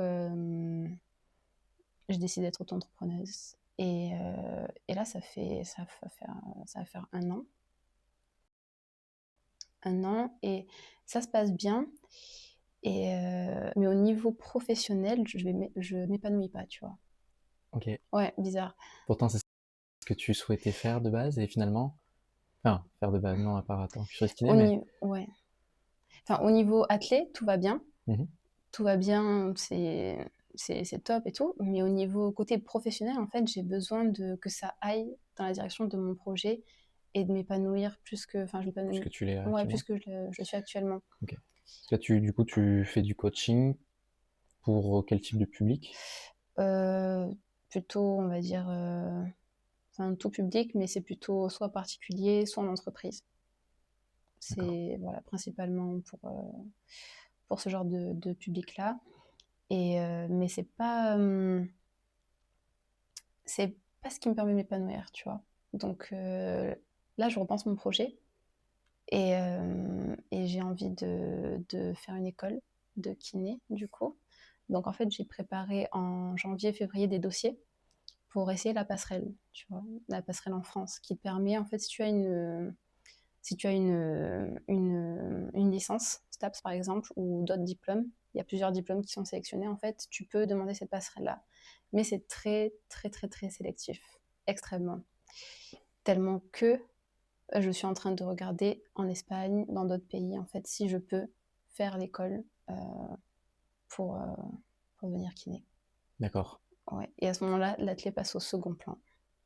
j'ai décidé d'être auto-entrepreneuse. Et là, ça va faire 1 an. 1 an, et ça se passe bien. Mais au niveau professionnel, je m'épanouis pas, tu vois. Ok. Ouais, bizarre. Pourtant, c'est ce que tu souhaitais faire de base et finalement. Enfin, faire de base, non, à part en tant que cuisinier, mais Ouais. Enfin, au niveau athlète, tout va bien. Mhm. Tout va bien, c'est top et tout. Mais au niveau côté professionnel, en fait, j'ai besoin que ça aille dans la direction de mon projet et de m'épanouir plus que, enfin, je m'épanouis, Puisque tu l'es ouais, actuellement. plus que je suis actuellement. Ok. Parce que du coup, tu fais du coaching pour quel type de public? Euh, Plutôt, on va dire, enfin, tout public, mais c'est plutôt soit particulier, soit en entreprise. D'accord. C'est voilà, principalement pour ce genre de public-là. Mais c'est pas ce qui me permet de m'épanouir, tu vois. Donc là, je repense mon projet et j'ai envie de faire une école de kiné, du coup. Donc en fait, j'ai préparé en janvier, février des dossiers pour essayer la passerelle, tu vois, la passerelle en France, qui te permet, en fait, si tu as une licence, STAPS par exemple, ou d'autres diplômes, il y a plusieurs diplômes qui sont sélectionnés, en fait, tu peux demander cette passerelle-là. Mais c'est très, très, très, très sélectif, extrêmement. Tellement que je suis en train de regarder en Espagne, dans d'autres pays, en fait, si je peux faire l'école pour, euh, pour devenir kiné. D'accord. Ouais. Et à ce moment-là, l'athlète passe au second plan.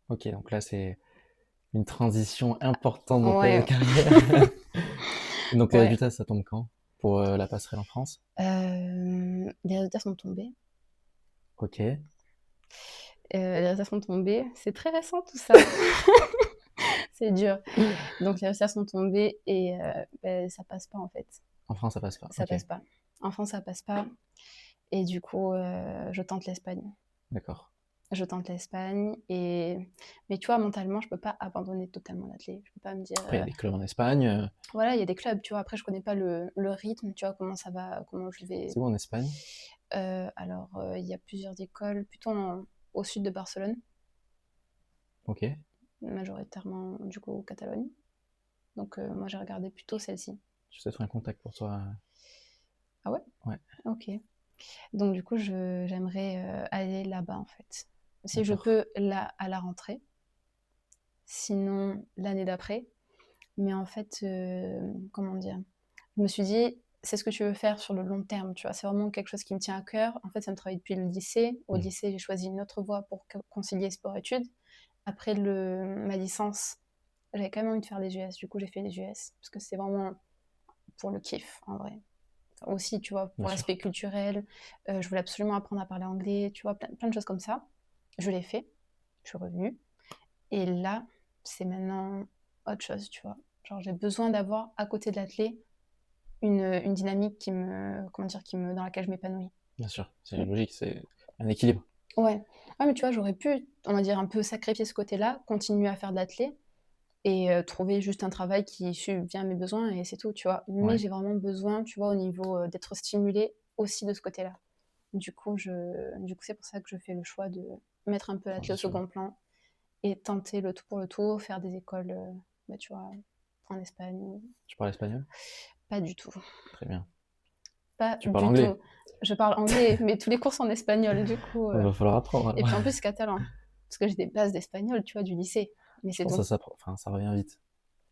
Ok, donc là, c'est une transition importante dans ta Ouais, carrière. Donc les ouais. résultats, ça tombe quand pour la passerelle en France? Les résultats sont tombés. Ok. Les résultats sont tombés. C'est très récent tout ça. C'est dur. Donc les résultats sont tombés et ben, ça passe pas en fait. En France, ça passe pas. Ça Ok, passe pas. En France, ça passe pas. Et du coup, je tente l'Espagne. d'accord. Je tente l'Espagne. Mais tu vois, mentalement, je peux pas abandonner totalement l'athlète. Je peux pas me dire, Après, il y a des clubs en Espagne. voilà, il y a des clubs, tu vois. Après, je connais pas le rythme, tu vois, comment ça va, comment je vais. C'est où en Espagne? Alors, il y a plusieurs écoles, plutôt au sud de Barcelone, Ok. majoritairement du coup Catalogne. Donc, moi, j'ai regardé plutôt celle-ci. Je vais peut-être un contact pour toi. Ah ouais? Ouais, Ok. Donc, du coup, j'aimerais aller là-bas, en fait. Si je d'accord. peux, là, à la rentrée. Sinon, l'année d'après. Mais en fait, comment dire? Je me suis dit, c'est ce que tu veux faire sur le long terme, tu vois. C'est vraiment quelque chose qui me tient à cœur. En fait, ça me travaille depuis le lycée. Au Mm. lycée, j'ai choisi une autre voie pour concilier sport-études. Après ma licence, j'avais quand même envie de faire les US. Du coup, j'ai fait les US. Parce que c'est vraiment pour le kiff, en vrai. Aussi, tu vois, Bien pour sûr. l'aspect culturel. Je voulais absolument apprendre à parler anglais, tu vois, plein de choses comme ça. Je l'ai fait. Je suis revenue. Et là, c'est maintenant autre chose, tu vois. Genre, j'ai besoin d'avoir à côté de l'athlète une dynamique comment dire, dans laquelle je m'épanouis. Bien sûr. C'est logique. C'est un équilibre. Ouais. Ouais, mais tu vois, j'aurais pu, on va dire, un peu sacrifier ce côté-là, continuer à faire de l'athlète et trouver juste un travail qui subvient à mes besoins et c'est tout, tu vois. Mais Ouais. j'ai vraiment besoin, tu vois, au niveau d'être stimulée aussi de ce côté-là. Du coup, c'est pour ça que je fais le choix de mettre un peu l'athlète au Transition. second plan et tenter le tout pour le tout, faire des écoles, bah, tu vois, en Espagne. Tu parles espagnol? Pas du tout. Très bien. Pas Tu parles du anglais? tout. Je parle anglais, mais tous les cours sont en espagnol, du coup. Il va falloir apprendre Et alors. puis en plus, catalan. Parce que j'ai des bases d'espagnol, tu vois, du lycée. Mais Je c'est pense que donc. ça s'apprend. Enfin, ça revient vite,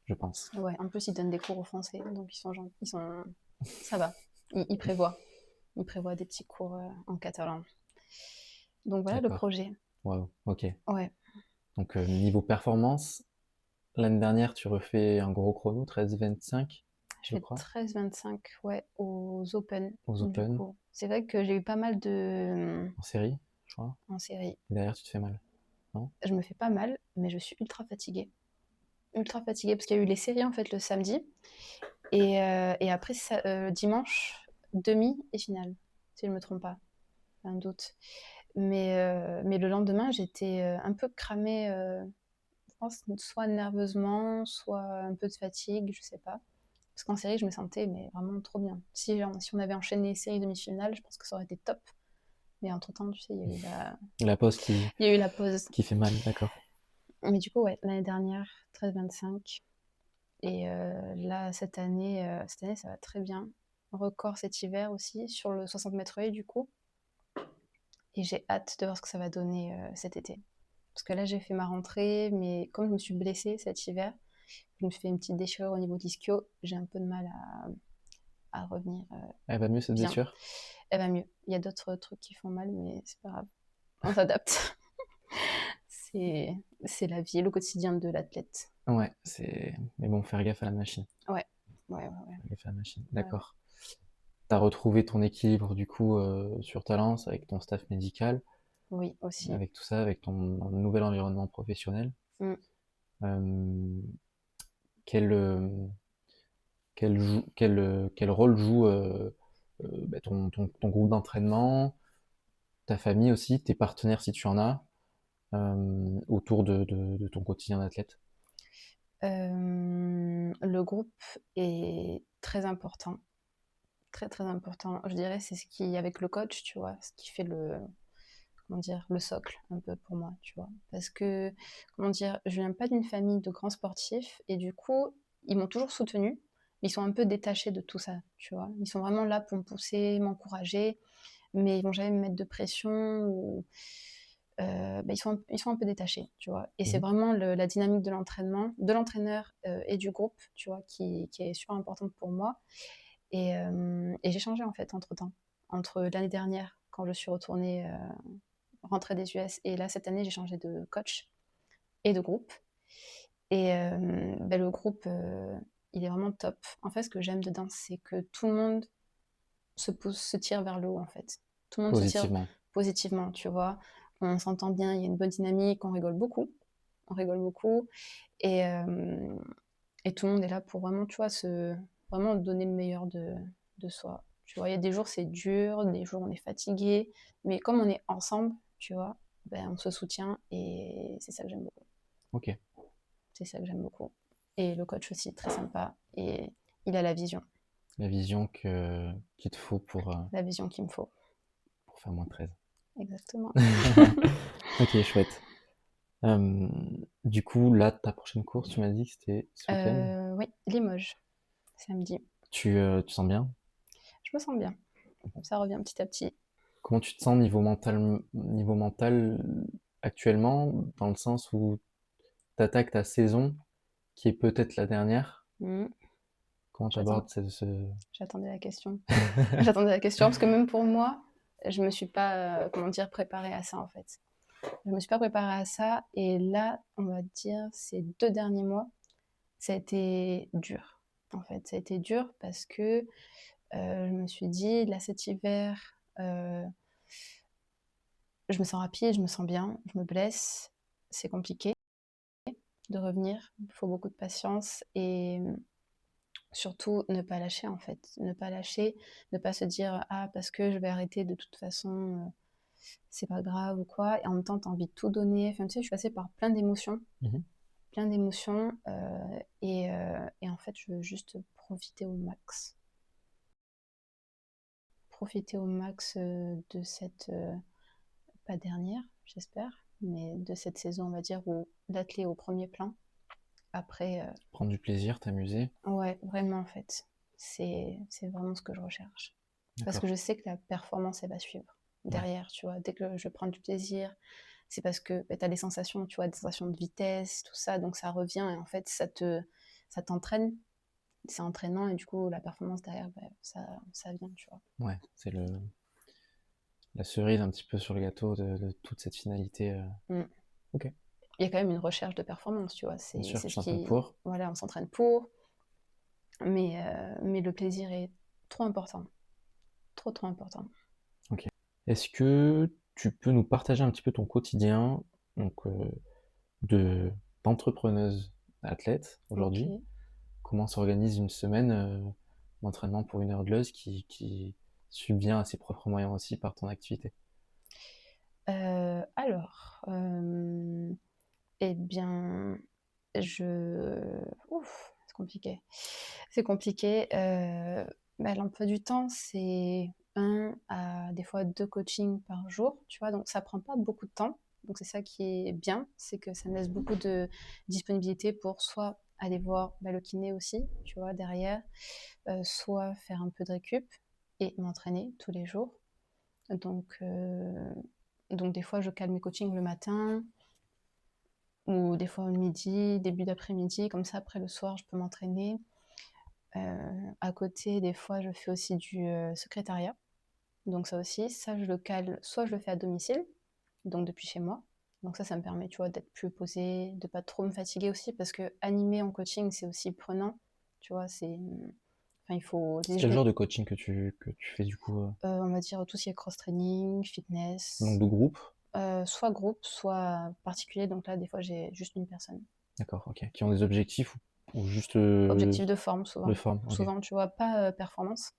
je pense. Ouais, en plus, ils donnent des cours au français. Donc ils sont. Ça va. Ils prévoient. Ils prévoient des petits cours en catalan. Donc voilà le D'accord. projet. Waouh. Ok. Ouais. Donc, niveau performance, l'année dernière, tu refais un gros chrono, 13,25, Je je fais crois, 13-25, ouais, aux Open, aux du Open, coup. C'est vrai que j'ai eu pas mal de. en série, je crois. En série. Et derrière, tu te fais mal, non? Je me fais pas mal, mais je suis ultra fatiguée. Ultra fatiguée parce qu'il y a eu les séries en fait le samedi. Et après, dimanche, demi et finale, si je ne me trompe pas. Un doute. Mais le lendemain, j'étais un peu cramée, je pense, soit nerveusement, soit un peu de fatigue, je sais pas. Parce qu'en série, je me sentais mais vraiment trop bien. Si on avait enchaîné série demi-finale, je pense que ça aurait été top. Mais entre-temps, tu sais, La pause qui, il y a eu la pause. qui fait mal, d'accord. Mais du coup, ouais, l'année dernière, 13-25. Et là, cette année, ça va très bien. Record cet hiver aussi, sur le 60 mètres haies du coup. Et j'ai hâte de voir ce que ça va donner cet été. Parce que là, j'ai fait ma rentrée, mais comme je me suis blessée cet hiver, je me suis fait une petite déchirure au niveau d'ischio, j'ai un peu de mal à revenir Elle va mieux cette bien. blessure? Elle va mieux. Il y a d'autres trucs qui font mal, mais c'est pas grave. On s'adapte. C'est la vie, le quotidien de l'athlète. Ouais, mais bon, faire gaffe à la machine. Ouais, ouais. Faire gaffe à la machine. Ouais. D'accord. T'as retrouvé ton équilibre du coup sur Talence avec ton staff médical, Oui, aussi. avec tout ça, avec ton nouvel environnement professionnel. Mm. Euh, quel, euh, quel rôle joue ton groupe d'entraînement, ta famille aussi, tes partenaires si tu en as, autour de ton quotidien d'athlète? Le groupe est très important. Très, très important. Je dirais c'est ce qui, avec le coach, tu vois, ce qui fait comment dire, le socle un peu pour moi, tu vois. Parce que, comment dire, je viens pas d'une famille de grands sportifs et du coup, ils m'ont toujours soutenue, mais ils sont un peu détachés de tout ça, tu vois. Ils sont vraiment là pour me pousser, m'encourager, mais ils vont jamais me mettre de pression ou ils sont un peu détachés, tu vois. Et c'est Mhm. vraiment la dynamique de l'entraînement, de l'entraîneur et du groupe, tu vois, qui est super importante pour moi. Et j'ai changé en fait entre temps, entre l'année dernière quand je suis retournée rentrer des US et là cette année j'ai changé de coach et de groupe. Et le groupe il est vraiment top. En fait, ce que j'aime dedans, c'est que tout le monde se tire vers le haut en fait. Tout le monde se tire Positivement. positivement, tu vois. On s'entend bien, il y a une bonne dynamique, on rigole beaucoup. On rigole beaucoup. Et, euh, et tout le monde est là pour vraiment, tu vois, vraiment donner le meilleur de soi. Tu vois, il y a des jours c'est dur, des jours on est fatigué, mais comme on est ensemble, tu vois, ben, on se soutient et c'est ça que j'aime beaucoup. Ok. C'est ça que j'aime beaucoup. Et le coach aussi, très sympa. Et il a la vision. La vision qu'il te faut La vision qu'il me faut. pour faire moins 13. Exactement. Ok, chouette. Euh, du coup, là, ta prochaine course, tu m'as dit que c'était ce week-end. Oui, Limoges, samedi. Tu sens bien? Je me sens bien. Ça revient petit à petit. Comment tu te sens niveau mental actuellement, dans le sens où tu attaques ta saison, qui est peut-être la dernière? Mmh. Comment tu J'attends. abordes ce... J'attendais la question. J'attendais la question parce que même pour moi, je me suis pas, comment dire, préparée à ça en fait. Je me suis pas préparée à ça et là, on va dire ces 2 derniers mois, ça a été dur. En fait, ça a été dur parce que je me suis dit là cet hiver, je me sens rapide, je me sens bien, je me blesse, c'est compliqué de revenir, il faut beaucoup de patience et surtout ne pas lâcher en fait, ne pas lâcher, ne pas se dire ah parce que je vais arrêter de toute façon, c'est pas grave ou quoi. Et en même temps, tu as envie de tout donner. Enfin, tu sais, je suis passée par Mhm. plein d'émotions, et en fait, je veux juste profiter au max de cette pas dernière, j'espère, mais de cette saison, on va dire où l'athlète est au premier plan. Après, Prendre du plaisir, t'amuser. ouais, vraiment en fait, c'est vraiment ce que je recherche. Parce que D'accord. je sais que la performance, elle va suivre Ouais. derrière, tu vois. Dès que je prends du plaisir, c'est parce que bah, tu as des sensations, tu vois, des sensations de vitesse, tout ça, donc ça revient et en fait, ça t'entraîne, c'est entraînant et du coup, la performance derrière, bah, ça vient, tu vois. Ouais, c'est la cerise un petit peu sur le gâteau de toute cette finalité. Mm. Ok, Il y a quand même une recherche de performance, tu vois. bien sûr, C'est tu ce t'entraînes qui. pour. Voilà, on s'entraîne pour, mais le plaisir est trop important. Trop, trop important. Ok. Est-ce que tu peux nous partager un petit peu ton quotidien, donc de d'entrepreneuse athlète aujourd'hui? Ok. Comment s'organise une semaine d'entraînement pour une hurdleuse qui subvient à ses propres moyens aussi par ton activité? Alors, eh bien, Ouf, c'est compliqué. C'est compliqué. L'emploi du temps, c'est un à des fois 2 coachings par jour, tu vois? Donc ça prend pas beaucoup de temps. Donc c'est ça qui est bien, c'est que ça me laisse beaucoup de disponibilité pour soit aller voir, le kiné aussi, tu vois, derrière, soit faire un peu de récup et m'entraîner tous les jours. Donc des fois, je cale mes coachings le matin ou des fois le midi, début d'après-midi, comme ça après le soir, je peux m'entraîner. À côté, des fois, je fais aussi du secrétariat. Donc ça aussi, ça je le cale, soit je le fais à domicile, donc depuis chez moi. Donc ça me permet, tu vois, d'être plus posée, de pas trop me fatiguer aussi, parce que animer en coaching, c'est aussi prenant, tu vois, enfin, il faut C'est quel genre de coaching que tu fais du coup on va dire tout ce qui est cross-training, fitness, Donc de groupe? soit groupe, soit particulier. Donc là, des fois, j'ai juste une personne. D'accord, ok. Qui ont des objectifs ou juste Objectif de forme, de souvent. forme, ok. Souvent, tu vois, pas performance,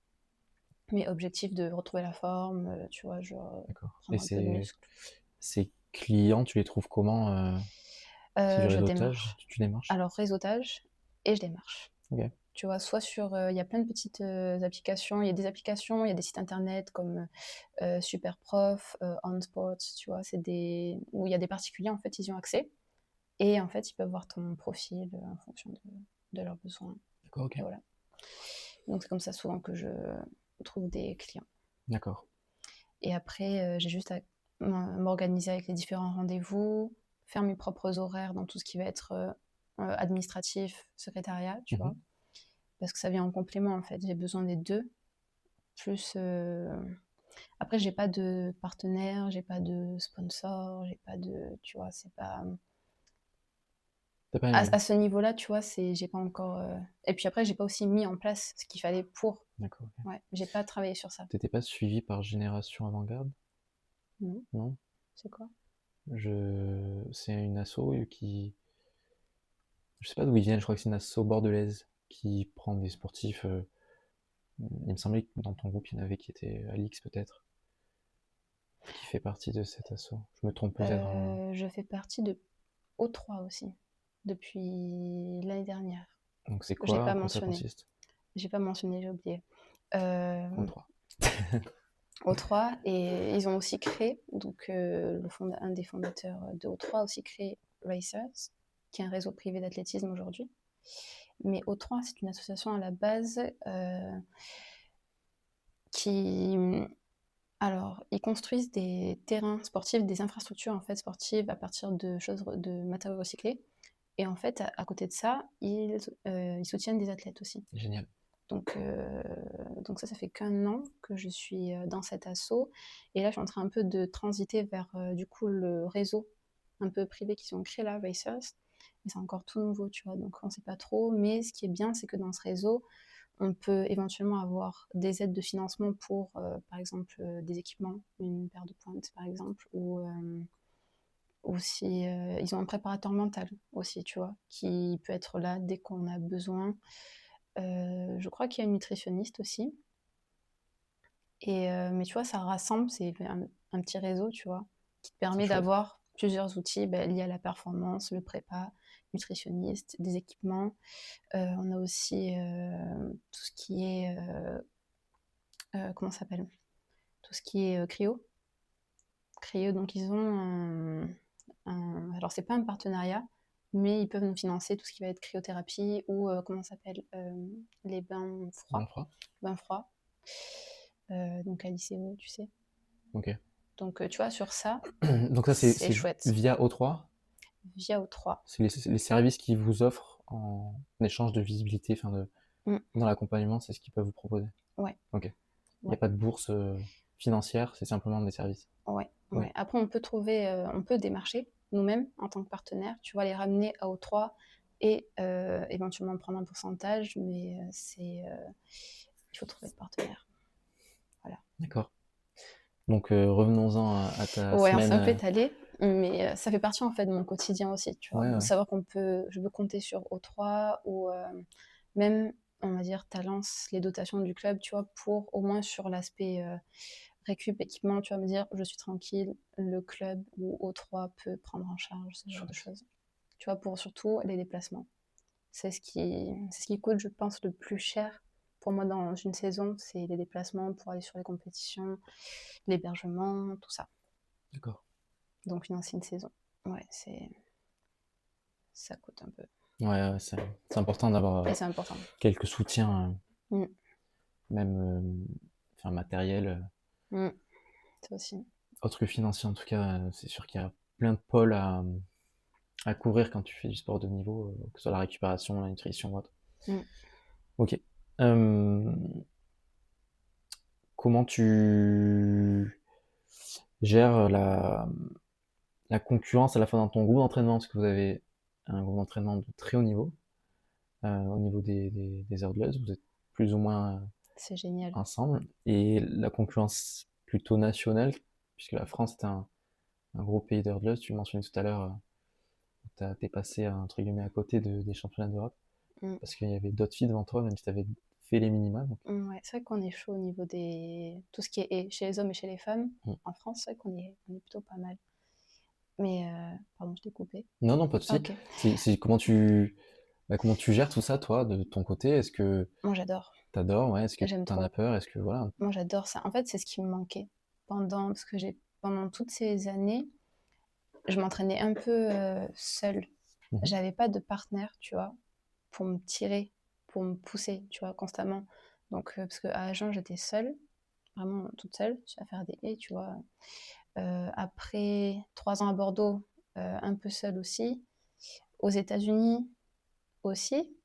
mais objectif de retrouver la forme, tu vois, genre D'accord. Et prendre un peu de muscle. ces clients, tu les trouves comment c'est du Je réseautage, démarche. tu démarches? Alors réseautage et je démarche. Ok. Tu vois, soit sur, il y a plein de petites applications, il y a des applications, il y a des sites internet comme Superprof, OnSports, tu vois, où il y a des particuliers, en fait, ils y ont accès. Et en fait, ils peuvent voir ton profil en fonction de leurs besoins. D'accord, ok. Et voilà. Donc c'est comme ça souvent que je trouve des clients. D'accord. Et après, j'ai juste à m'organiser avec les différents rendez-vous, faire mes propres horaires dans tout ce qui va être administratif, secrétariat, tu vois. Parce que ça vient en complément, en fait. J'ai besoin des deux. Plus. Après, j'ai pas de partenaire, j'ai pas de sponsor, j'ai pas de. Tu vois, c'est pas. T'as pas À ce niveau-là, tu vois, j'ai pas encore. Et puis après, j'ai pas aussi mis en place ce qu'il fallait pour. D'accord, ok. Ouais, j'ai pas travaillé sur ça. T'étais pas suivi par Génération Avant-Garde? Non, Non? c'est quoi? C'est une asso qui... Je sais pas d'où ils viennent, je crois que c'est une asso bordelaise qui prend des sportifs. Il me semblait que dans ton groupe, il y en avait qui étaient Alix peut-être, qui fait partie de cette asso. Je me trompe peut-être, hein. Je fais partie de O3 aussi, depuis l'année dernière. Donc c'est J'ai quoi, pas en quoi ça mentionné. consiste? J'ai pas mentionné, j'ai oublié. Point 3. O3, et ils ont aussi créé, donc un des fondateurs de O3 a aussi créé Racers, qui est un réseau privé d'athlétisme aujourd'hui. Mais O3, c'est une association à la base qui... Alors, ils construisent des terrains sportifs, des infrastructures en fait sportives à partir de matériaux recyclés. Et en fait, à côté de ça, ils soutiennent des athlètes aussi. Génial. Donc ça fait qu'un an que je suis dans cet asso. Et là, je suis en train un peu de transiter vers du coup le réseau un peu privé qu'ils ont créé là, Racers. Mais c'est encore tout nouveau, tu vois, donc on ne sait pas trop. Mais ce qui est bien, c'est que dans ce réseau, on peut éventuellement avoir des aides de financement pour, par exemple, des équipements, une paire de pointes, par exemple, ou aussi, ils ont un préparateur mental aussi, tu vois, qui peut être là dès qu'on a besoin. Je crois qu'il y a une nutritionniste aussi. Mais tu vois, ça rassemble, c'est un petit réseau, tu vois, qui te permet d'avoir plusieurs outils liés à la performance, le prépa, nutritionniste, des équipements. On a aussi tout ce qui est... comment ça s'appelle? Tout ce qui est cryo. Cryo, donc ils ont alors c'est pas un partenariat, mais ils peuvent nous financer tout ce qui va être cryothérapie ou comment ça s'appelle, les bains froids. Bon, froid. Bains froids. Donc à l'ICO, tu sais. Ok. Donc tu vois, sur ça, Donc ça, c'est chouette. via O3. Via O3. C'est les services qu'ils vous offrent en échange de visibilité, enfin dans l'accompagnement, c'est ce qu'ils peuvent vous proposer. Ouais. Ok. Il n'y Ouais. a pas de bourse financière, c'est simplement des services. Ouais. Ouais. Après, on peut démarcher nous-mêmes en tant que partenaire, tu vois, les ramener à O3 et éventuellement prendre un pourcentage, mais il faut trouver le partenaire. Voilà. D'accord. Donc revenons-en à ta Ouais, on semaine. s'est un peu étalé, mais ça fait partie en fait de mon quotidien aussi, tu vois. Ouais, De ouais. savoir je peux compter sur O3 ou même, on va dire, tu lances les dotations du club, tu vois, pour au moins sur l'aspect récup, équipement, tu vas me dire, je suis tranquille, le club ou O3 peut prendre en charge ce genre de choses. Tu vois, pour surtout les déplacements. C'est ce qui coûte, je pense, le plus cher pour moi dans une saison, c'est les déplacements pour aller sur les compétitions, l'hébergement, tout ça. D'accord. Donc financer une saison, ouais, ça coûte un peu. Ouais, c'est important d'avoir Et c'est important. quelques soutiens, Mm. même matériel. Ça aussi. Autre que financier, en tout cas, c'est sûr qu'il y a plein de pôles à couvrir quand tu fais du sport de niveau, que ce soit la récupération, la nutrition ou autre. Mm. Ok. Euh, Comment tu gères la concurrence à la fois dans ton groupe d'entraînement, parce que vous avez un groupe d'entraînement de très haut niveau, au niveau des hurdlers, vous êtes plus ou moins C'est génial. ensemble, et la concurrence plutôt nationale, puisque la France est un gros pays de hurdlers, tu le mentionnais tout à l'heure, t'es passé entre guillemets à côté des championnats d'Europe, Mm. parce qu'il y avait d'autres filles devant toi, même si tu avais fait les minima. Donc, Ouais, c'est vrai qu'on est chaud au niveau tout ce qui est chez les hommes et chez les femmes. mm. En France, c'est vrai on est plutôt pas mal. Mais, pardon, je t'ai coupé. Non, non, pas de Ah, souci. ok. Comment tu gères tout ça, toi, de ton côté? Est-ce que Moi, j'adore. t'adores, ouais? Est-ce que J'aime t'en as trop. peur? Est-ce que voilà? Moi, j'adore ça. En fait, c'est ce qui me manquait parce que pendant toutes ces années, je m'entraînais un peu seule. Mhm. J'avais pas de partenaire, tu vois, pour me tirer, pour me pousser, tu vois, constamment. Donc, parce qu'à Agen, j'étais seule, vraiment toute seule, à faire des haies, tu vois. Après 3 ans à Bordeaux, un peu seule aussi. Aux États-Unis aussi,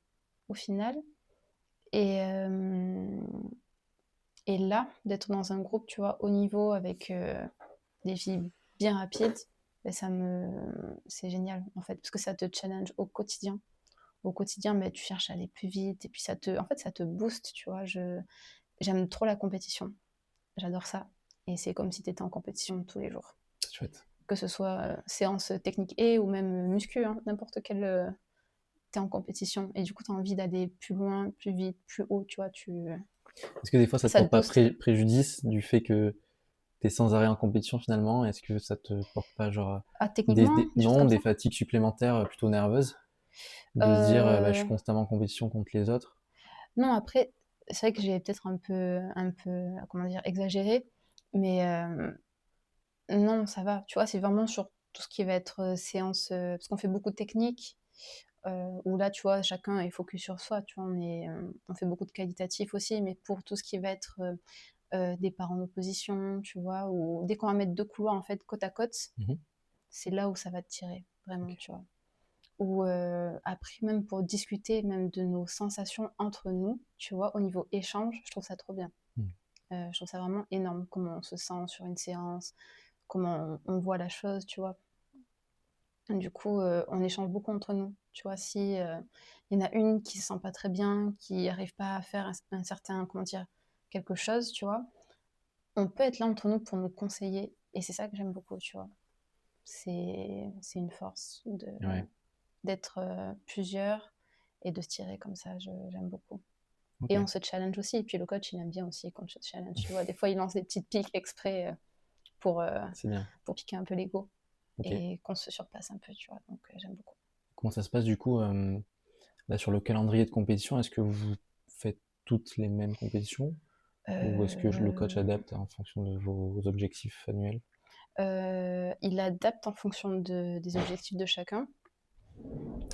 au final. Et, euh, et là, d'être dans un groupe, tu vois, haut niveau avec des filles bien rapides, ben, c'est génial en fait, parce que ça te challenge au quotidien. Au quotidien, ben, tu cherches à aller plus vite et puis en fait, ça te booste, tu vois. J'aime trop la compétition, j'adore ça. Et c'est comme si tu étais en compétition tous les jours. C'est chouette. Que ce soit séance technique et ou même muscu, hein, n'importe quel. T'es en compétition et du coup, tu as envie d'aller plus loin, plus vite, plus haut, tu vois. Est-ce que des fois, ça te Ça te porte pas booste. préjudice du fait que t'es sans arrêt en compétition finalement? Est-ce que ça te porte pas genre Ah, techniquement, des choses non, comme des ça. fatigues supplémentaires plutôt nerveuses? De se dire, bah, je suis Euh, constamment en compétition contre les autres? Non, après, c'est vrai que j'ai peut-être un peu, comment dire, exagéré, mais non, ça va. Tu vois, c'est vraiment sur tout ce qui va être séance, parce qu'on fait beaucoup de techniques, où là, tu vois, chacun est focus sur soi. Tu vois, on fait beaucoup de qualitatif aussi, mais pour tout ce qui va être départ en opposition, tu vois, ou dès qu'on va mettre 2 couloirs en fait côte à côte, Mhm. c'est là où ça va te tirer, vraiment, Ok. tu vois. Ou après, même pour discuter même de nos sensations entre nous, tu vois, au niveau échange, je trouve ça trop bien. Mhm. Je trouve ça vraiment énorme, comment on se sent sur une séance, comment on voit la chose, tu vois. Du coup, on échange beaucoup entre nous. Tu vois, si il y en a une qui se sent pas très bien, qui n'arrive pas à faire un certain, comment dire, quelque chose, tu vois, on peut être là entre nous pour nous conseiller. Et c'est ça que j'aime beaucoup, tu vois. C'est une force Ouais. d'être plusieurs et de se tirer comme ça. J'aime beaucoup. Ok. Et on se challenge aussi. Et puis le coach, il aime bien aussi qu'on se challenge. Tu vois, des fois, il lance des petites piques exprès pour, euh, C'est bien. pour piquer un peu l'ego Ok. et qu'on se surpasse un peu, tu vois. Donc, j'aime beaucoup. Comment ça se passe du coup là sur le calendrier de compétition? Est-ce que vous faites toutes les mêmes compétitions ou est-ce que le coach Euh, adapte en fonction de vos objectifs annuels? il adapte en fonction des objectifs de chacun.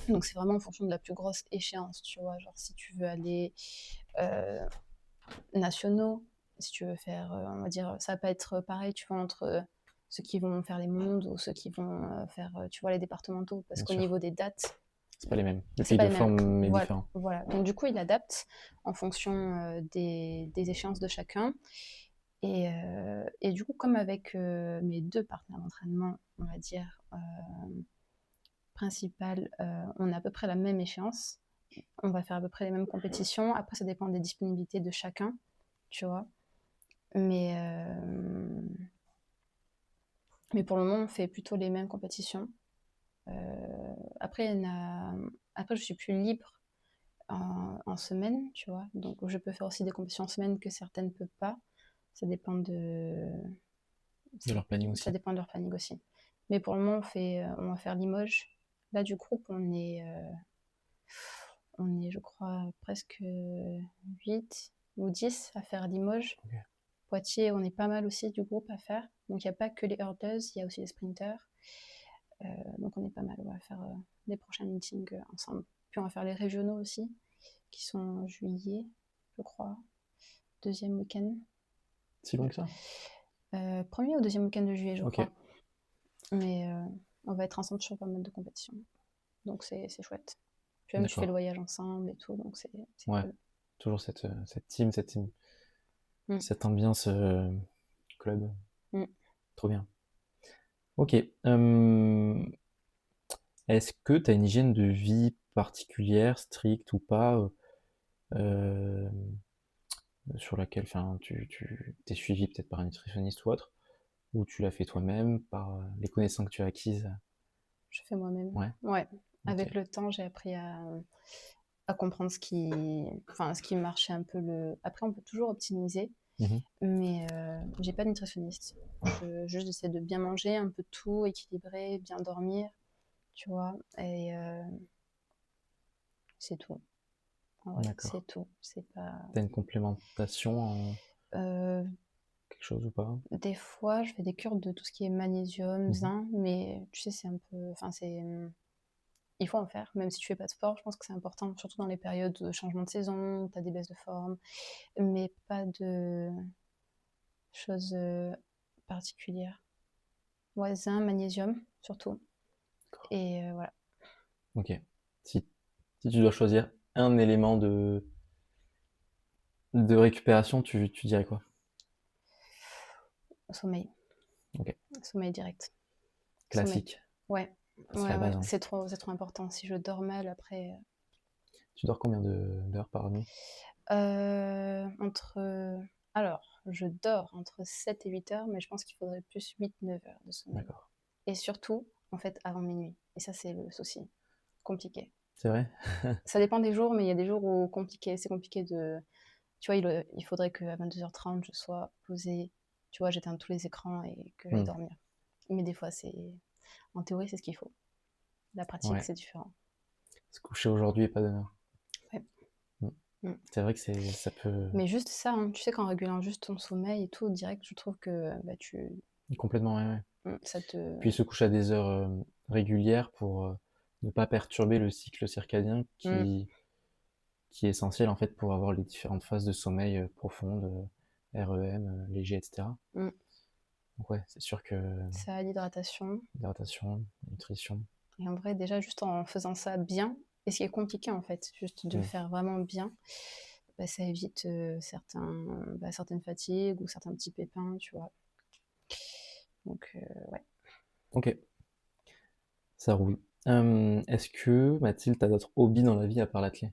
Donc, c'est vraiment en fonction de la plus grosse échéance, tu vois. Genre, si tu veux aller euh, nationaux, si tu veux faire, on va dire, ça va pas être pareil, tu vois, entre ceux qui vont faire les mondes ou ceux qui vont faire, tu vois, les départementaux, parce Bien qu'au sûr. niveau des dates, C'est pas les mêmes. Le c'est pays pas de les mêmes. forme est Voilà, différent. voilà. Donc du coup, il adapte en fonction des échéances de chacun. Et du coup, comme avec mes 2 partenaires d'entraînement, on va dire, principales, on a à peu près la même échéance. On va faire à peu près les mêmes compétitions. Après, ça dépend des disponibilités de chacun, tu vois. Mais, euh, mais pour le moment, on fait plutôt les mêmes compétitions. Après, après, je suis plus libre en semaine, tu vois. Donc, je peux faire aussi des compétitions en semaine que certaines ne peuvent pas. Ça dépend de, De ça, leur planning ça aussi. dépend de leur planning aussi. Mais pour le moment, on va faire Limoges. Là, du groupe, je crois, presque 8 ou 10 à faire Limoges. Ok. Poitiers, on est pas mal aussi du groupe à faire. Donc, il n'y a pas que les hurdlers, il y a aussi les sprinters. Donc, on est pas mal. On va faire les prochains meetings ensemble. Puis, on va faire les régionaux aussi, qui sont en juillet, je crois. Deuxième week-end. Si long que ça? Premier ou deuxième week-end de juillet, je Ok. crois. Mais on va être ensemble sur pas mal de compétitions. Donc, c'est chouette. Puis même, tu fais le D'accord. voyage ensemble et tout. Donc, c'est Ouais. cool. toujours cette team, Mm. cette ambiance club. Mm. Trop bien. Ok. Est-ce que tu as une hygiène de vie particulière, stricte ou pas, euh, sur laquelle tu t'es suivi peut-être par un nutritionniste ou autre, ou tu l'as fait toi-même par les connaissances que tu as acquises? Je fais moi-même. Ouais, Ouais. ok. Avec le temps, j'ai appris à comprendre ce qui marchait un peu le. Après, on peut toujours optimiser, Mhm. mais j'ai pas de nutritionniste. Juste, j'essaie de bien manger, un peu de tout, équilibrer, bien dormir, tu vois. Et c'est tout. En vrai, D'accord. c'est tout. C'est pas. T'as une complémentation en Euh, quelque chose ou pas? des fois, je fais des cures de tout ce qui est magnésium, Mhm. zinc, mais tu sais, c'est un peu. Enfin, c'est. Il faut en faire, même si tu fais pas de sport, je pense que c'est important, surtout dans les périodes de changement de saison, où tu as des baisses de forme, mais pas de choses particulières. Ouais, zinc, magnésium, surtout. D'accord. Et voilà, Ok. Si, si tu dois choisir un élément de récupération, tu dirais quoi? sommeil. Ok. Sommeil direct. Sommeil. Classique. Ouais, C'est la base, hein. c'est trop important. Si je dors mal, après. Tu dors combien d'heures par nuit? Entre. Alors, je dors entre 7 et 8 heures, mais je pense qu'il faudrait plus 8-9 heures de sommeil. D'accord. Et surtout, en fait, avant minuit. Et ça, c'est le souci. Compliqué. C'est vrai? Ça dépend des jours, mais il y a des jours où compliqué, c'est compliqué de. Tu vois, il faudrait qu'à 22h30, je sois posée, tu vois, j'éteins tous les écrans et que j'aille Hmm. dormir. Mais des fois, c'est. En théorie, c'est ce qu'il faut. La pratique, Ouais. c'est différent. Se coucher aujourd'hui et pas demain. Ouais. Hmm. Mm. C'est vrai que ça peut Mais juste ça, hein, tu sais, qu'en régulant juste ton sommeil et tout, direct, je trouve que bah, complètement, ouais, ouais. ça te. Puis se coucher à des heures régulières pour ne pas perturber le cycle circadien Mm. qui est essentiel en fait pour avoir les différentes phases de sommeil profondes, REM, léger, etc. Mm. Donc ouais, c'est sûr que Ça, l'hydratation. hydratation, nutrition. Et en vrai, déjà, juste en faisant ça bien, et ce qui est compliqué en fait, juste de le Hmm. faire vraiment bien, bah, ça évite certaines fatigues ou certains petits pépins, tu vois. Donc, ouais. Ok, ça roule. Est-ce que Mathilde, t'as d'autres hobbies dans la vie à part l'athlé?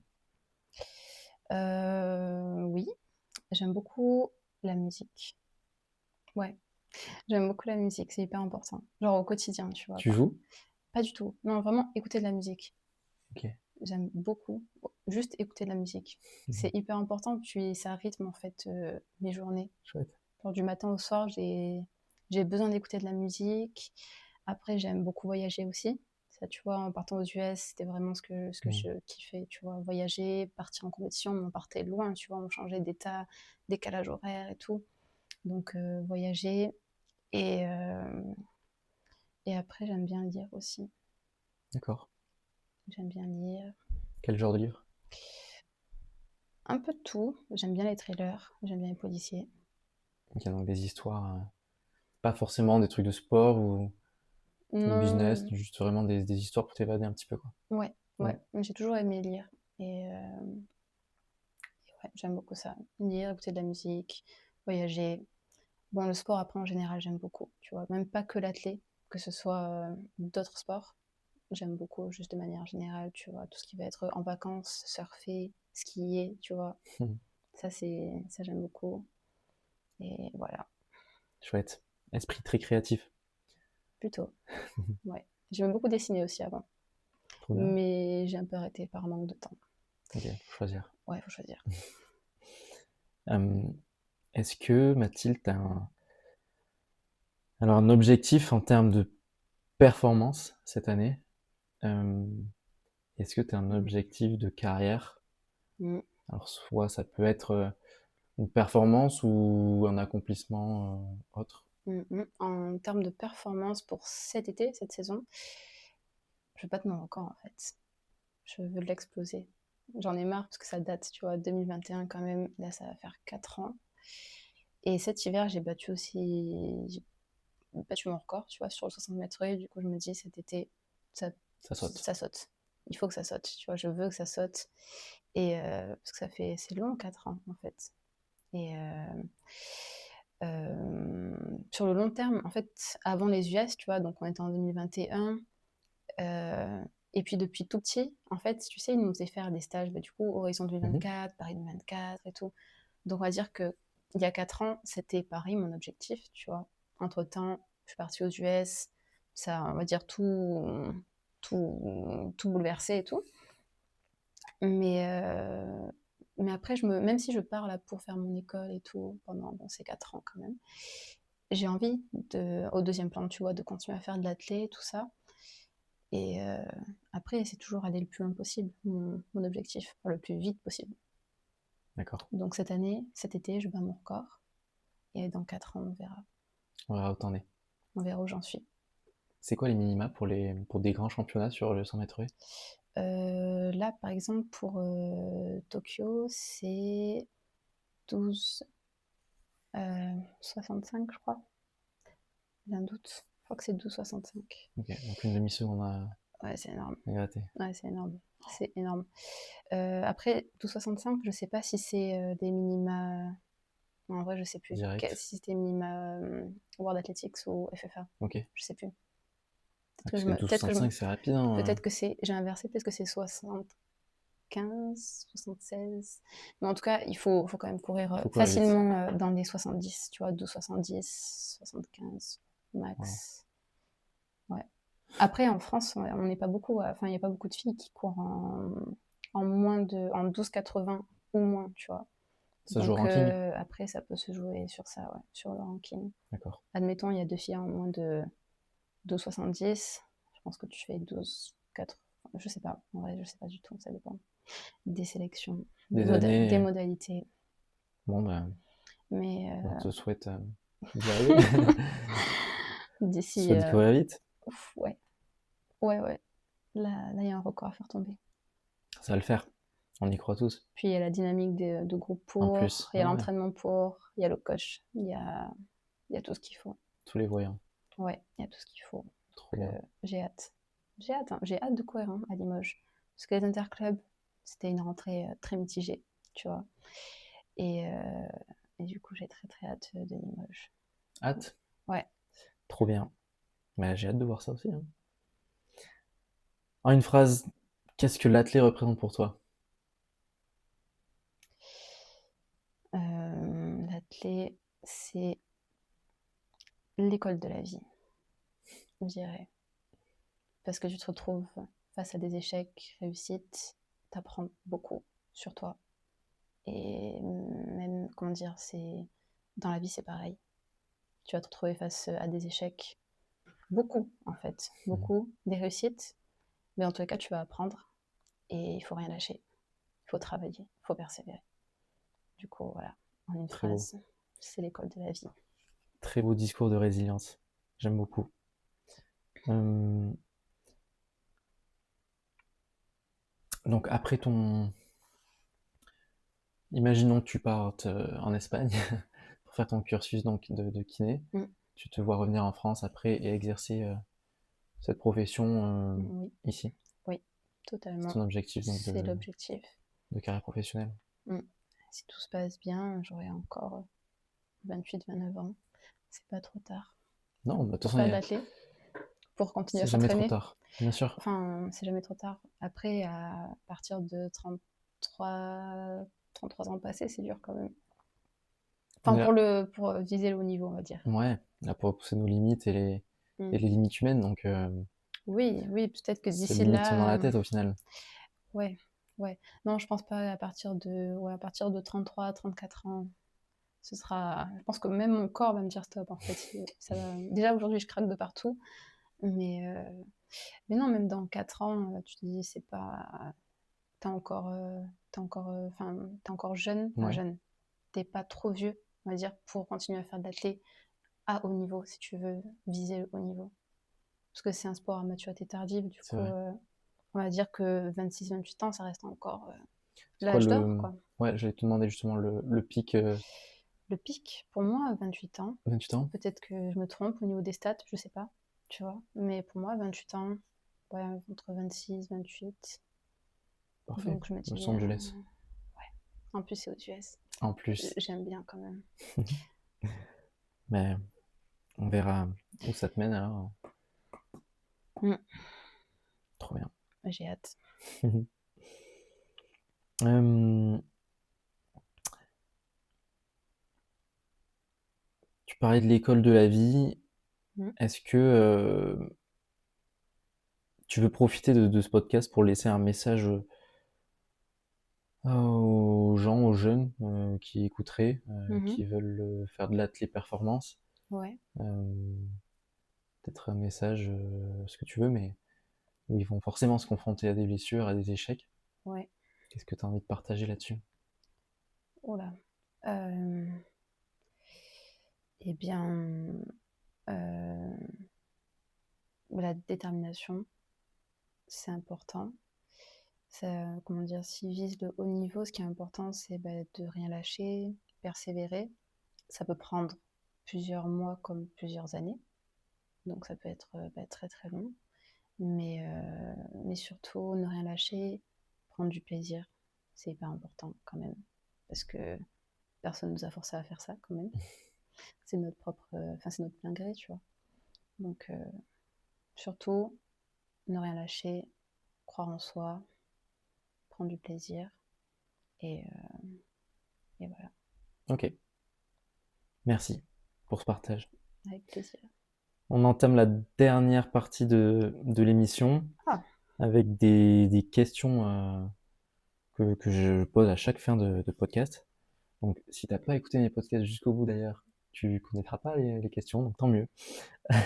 Oui, j'aime beaucoup la musique. Ouais, j'aime beaucoup la musique, c'est hyper important. Genre au quotidien, tu vois. Tu joues? Pas du tout. Non, vraiment écouter de la musique. Ok. J'aime beaucoup. Juste écouter de la musique. C'est hyper important, puis ça rythme en fait mes journées. Chouette. Genre du matin au soir, j'ai besoin d'écouter de la musique. Après, j'aime beaucoup voyager aussi. Ça, tu vois, en partant aux US, c'était vraiment ce que Hmm. je kiffais, tu vois, voyager, partir en compétition, mais on partait loin, tu vois, on changeait d'état, décalage horaire et tout. Donc, voyager. Et, euh, et après, j'aime bien lire aussi. D'accord. J'aime bien lire. Quel genre de livre? Un peu de tout. J'aime bien les thrillers, j'aime bien les policiers. Ok, donc des histoires, pas forcément des trucs de sport ou business, Non, juste vraiment des histoires pour t'évader un petit peu, quoi. ouais, Ouais. ouais. J'ai toujours aimé lire. Et ouais, j'aime beaucoup ça. Lire, écouter de la musique, voyager. Bon, le sport, après, en général, j'aime beaucoup. Tu vois, même pas que l'athlé, que ce soit d'autres sports. J'aime beaucoup, juste de manière générale, tu vois, tout ce qui va être en vacances, surfer, skier, tu vois. Ça, j'aime beaucoup. Et voilà, Chouette. Esprit très créatif. plutôt. Ouais. J'aimais beaucoup dessiner aussi avant. Trop bien. Mais j'ai un peu arrêté par manque de temps. Ok, faut choisir. Ouais, faut choisir. Euh, Est-ce que Mathilde, t'as alors un objectif en termes de performance cette année? Euh, Est-ce que tu as un objectif de carrière? Mm. Alors soit ça peut être une performance ou un accomplissement autre. En termes de performance pour cet été, cette saison, je veux battre mon record en fait. Je veux l'exploser. J'en ai marre parce que ça date, tu vois, 2021 quand même. Là, ça va faire 4 ans. Et cet hiver, j'ai battu mon record, tu vois, sur le 60 mètres. Et du coup, je me dis, cet été, ça, Ça saute. ça saute. Il faut que ça saute, tu vois, je veux que ça saute. Et parce que c'est long, 4 ans, en fait. Et sur le long terme, en fait, avant les US, tu vois, donc on était en 2021, et puis depuis tout petit, en fait, tu sais, ils nous faisaient faire des stages, du coup, Horizon Mhm. 2024, Paris 2024 et tout. Donc on va dire qu'il y a 4 ans, c'était Paris mon objectif, tu vois. Entre-temps, je suis partie aux US, ça, on va dire, tout bouleversé et tout. Mais après, même si je pars là pour faire mon école et tout, pendant ces 4 ans quand même, j'ai envie, au deuxième plan, tu vois, de continuer à faire de l'athlé, tout ça. Et après, c'est toujours aller le plus loin possible, mon objectif, le plus vite possible. D'accord. Donc cet été, je bats mon record. Et dans 4 ans, on verra. On verra où t'en es. On verra où j'en suis. C'est quoi les minima pour des grands championnats sur le 100 mètres haies? Là, par exemple, pour Tokyo, c'est 12,65, je crois. J'ai un doute. Je crois que c'est 12,65. Ok, donc une demi-seconde à Ouais, c'est énorme. gratter. Ouais, c'est énorme. C'est énorme. Après, 12,65, je sais pas si c'est des minima. Non, en vrai, je sais plus. Direct. Si c'était minima World Athletics ou FFA. Ok. Je sais plus. Parce que 12,65 c'est rapide. Hein. Peut-être que j'ai inversé, peut-être que c'est 75, 76. Mais en tout cas, il faut quand même courir facilement dans les 70, tu vois, 12,70, 75 max. Wow. Ouais. Après, en France, on n'est pas beaucoup, enfin, il n'y a pas beaucoup de filles qui courent en 12,80 ou moins, tu vois. Ça se joue au ranking. Après, ça peut se jouer sur ça, ouais, sur le ranking. D'accord. Admettons, il y a 2 filles en moins de 12,70. Je pense que tu fais 12,80. Je sais pas, en vrai, je sais pas du tout, ça dépend des sélections, des modalités. Bon, ben, on te souhaite d'y arriver. D'ici. Souhaite de courir vite. Ouais. Là, il y a un record à faire tomber. Ça va le faire. On y croit tous. Puis il y a la dynamique de groupe pour, il y a l'entraînement pour, il y a le coach, il y a tout ce qu'il faut. Tous les voyants. Ouais, il y a tout ce qu'il faut. Trop bien. J'ai hâte. J'ai hâte de courir à Limoges. Parce que les interclubs, c'était une rentrée très mitigée, tu vois. Et du coup, j'ai très très hâte de Limoges. Hâte ? Ouais. Trop bien. Mais j'ai hâte de voir ça aussi. Hein. En une phrase, qu'est-ce que l'athlète représente pour toi ? L'athlète, c'est l'école de la vie, je dirais. Parce que tu te retrouves face à des échecs, réussites, t'apprends beaucoup sur toi. Et même, comment dire, dans la vie, c'est pareil. Tu vas te retrouver face à des échecs, beaucoup en fait, beaucoup, des réussites, mais en tous les cas, tu vas apprendre et il faut rien lâcher. Il faut travailler, il faut persévérer. Du coup, voilà, en une phrase, c'est l'école de la vie. Très beau discours de résilience. J'aime beaucoup. Donc après imaginons que tu partes en Espagne pour faire ton cursus donc, de kiné. Tu te vois revenir en France après et exercer cette profession ici. Oui, totalement. C'est ton objectif donc, c'est l'objectif. De carrière professionnelle. Si tout se passe bien, j'aurai encore 28-29 ans. C'est pas trop tard. Non, de toute façon, faire de l'athlé, pour continuer à s'entraîner. C'est jamais trop tard, bien sûr. Enfin, c'est jamais trop tard. Après, à partir de 33 ans passés, c'est dur quand même. Enfin, pour viser le haut niveau, on va dire. Ouais, là pour pousser nos limites et les limites humaines, donc... Oui, peut-être que d'ici là... C'est limite dans la tête au final. Ouais. Non, je pense pas à partir de 33, 34 ans. Ce sera... Je pense que même mon corps va me dire stop, en fait. Déjà, aujourd'hui, je craque de partout. Mais non, même dans 4 ans, tu te dis, c'est pas... T'es encore jeune. Enfin, jeune. T'es pas trop vieux, on va dire, pour continuer à faire de l'athlé à haut niveau, si tu veux viser le haut niveau. Parce que c'est un sport à maturité tardive, du coup, on va dire que 26-28 ans, ça reste encore l'âge d'or, quoi. Ouais, j'allais te demander justement le pic. Le pic, pour moi, 28 ans. 28 ans. Peut-être que je me trompe au niveau des stats, je sais pas, tu vois. Mais pour moi, 28 ans, ouais, entre 26, 28. Parfait. Donc je me dis, Los Angeles. ouais. En plus, c'est aux US. En plus. J'aime bien quand même. Mais on verra où ça te mène alors. Mm. Trop bien. J'ai hâte. Euh, Tu parlais de l'école de la vie. Mm. Est-ce que tu veux profiter de ce podcast pour laisser un message aux gens, aux jeunes qui écouteraient, Mhm. qui veulent faire de l'athlé performance? Ouais. Euh, Peut-être un message, ce que tu veux, mais où ils vont forcément se confronter à des blessures, à des échecs. Ouais. Qu'est-ce que tu as envie de partager là-dessus? Oh là. Eh bien, la détermination, c'est important. Comment dire, s'ils visent le haut niveau, ce qui est important, c'est de rien lâcher, persévérer. Ça peut prendre plusieurs mois comme plusieurs années, donc ça peut être très très long. Mais surtout, ne rien lâcher, prendre du plaisir, c'est hyper important quand même, parce que personne nous a forcé à faire ça quand même. C'est notre propre, c'est notre plein gré, tu vois. Donc surtout, ne rien lâcher, croire en soi, prendre du plaisir, et voilà, Ok, merci pour ce partage. avec plaisir. On entame la dernière partie de l'émission Ah, avec des questions que je pose à chaque fin de podcast. Donc, si t'as pas écouté mes podcasts jusqu'au bout d'ailleurs, tu connaîtras pas les questions, donc tant mieux.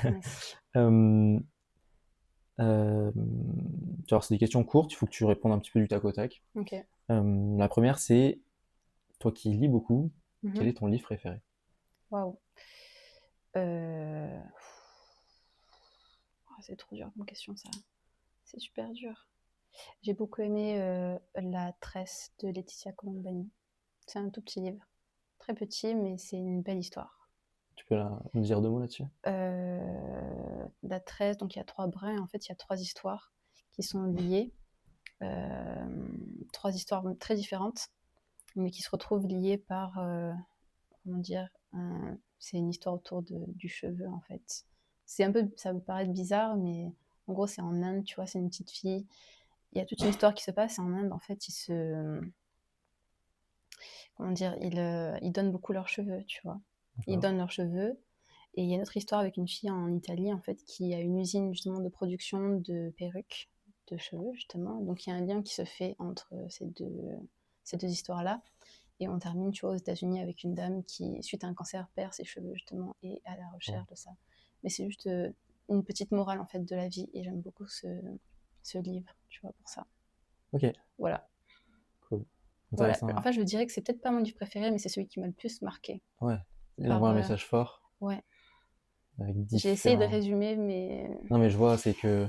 nice. Euh, alors, c'est des questions courtes, il faut que tu répondes un petit peu du tac au tac. Ok. La première, c'est, toi qui lis beaucoup, quel Mhm. est ton livre préféré? Waouh. Euh... oh, c'est trop dur comme question, ça. C'est super dur. J'ai beaucoup aimé La Tresse de Laetitia Colombani. C'est un tout petit livre. Très petit, mais c'est une belle histoire. Tu peux nous dire 2 mots là-dessus? La Tresse, donc il y a 3 brins. En fait, il y a 3 histoires qui sont liées. 3 histoires très différentes, mais qui se retrouvent liées par, comment dire, c'est une histoire autour du cheveu, en fait. C'est un peu, ça peut paraître bizarre, mais en gros, c'est en Inde, tu vois, c'est une petite fille. Il y a toute une histoire qui se passe en Inde, en fait, comment dire, ils donnent beaucoup leurs cheveux, tu vois. Ils donnent leurs cheveux. Et il y a une autre histoire avec une fille en Italie, en fait, qui a une usine, justement, de production de perruques, de cheveux, justement. Donc, il y a un lien qui se fait entre ces deux histoires-là. Et on termine, tu vois, aux États-Unis avec une dame qui, suite à un cancer, perd ses cheveux, justement, et à la recherche de ça. Mais c'est juste une petite morale, en fait, de la vie. Et j'aime beaucoup ce livre, tu vois, pour ça. Ok, Voilà. cool. Voilà. Intéressant. Enfin, je dirais que c'est peut-être pas mon livre préféré, mais c'est celui qui m'a le plus marqué. Ouais, il Par, envoie un message fort ouais. avec J'ai essayé de différents. résumer, mais, Non, mais je vois, c'est que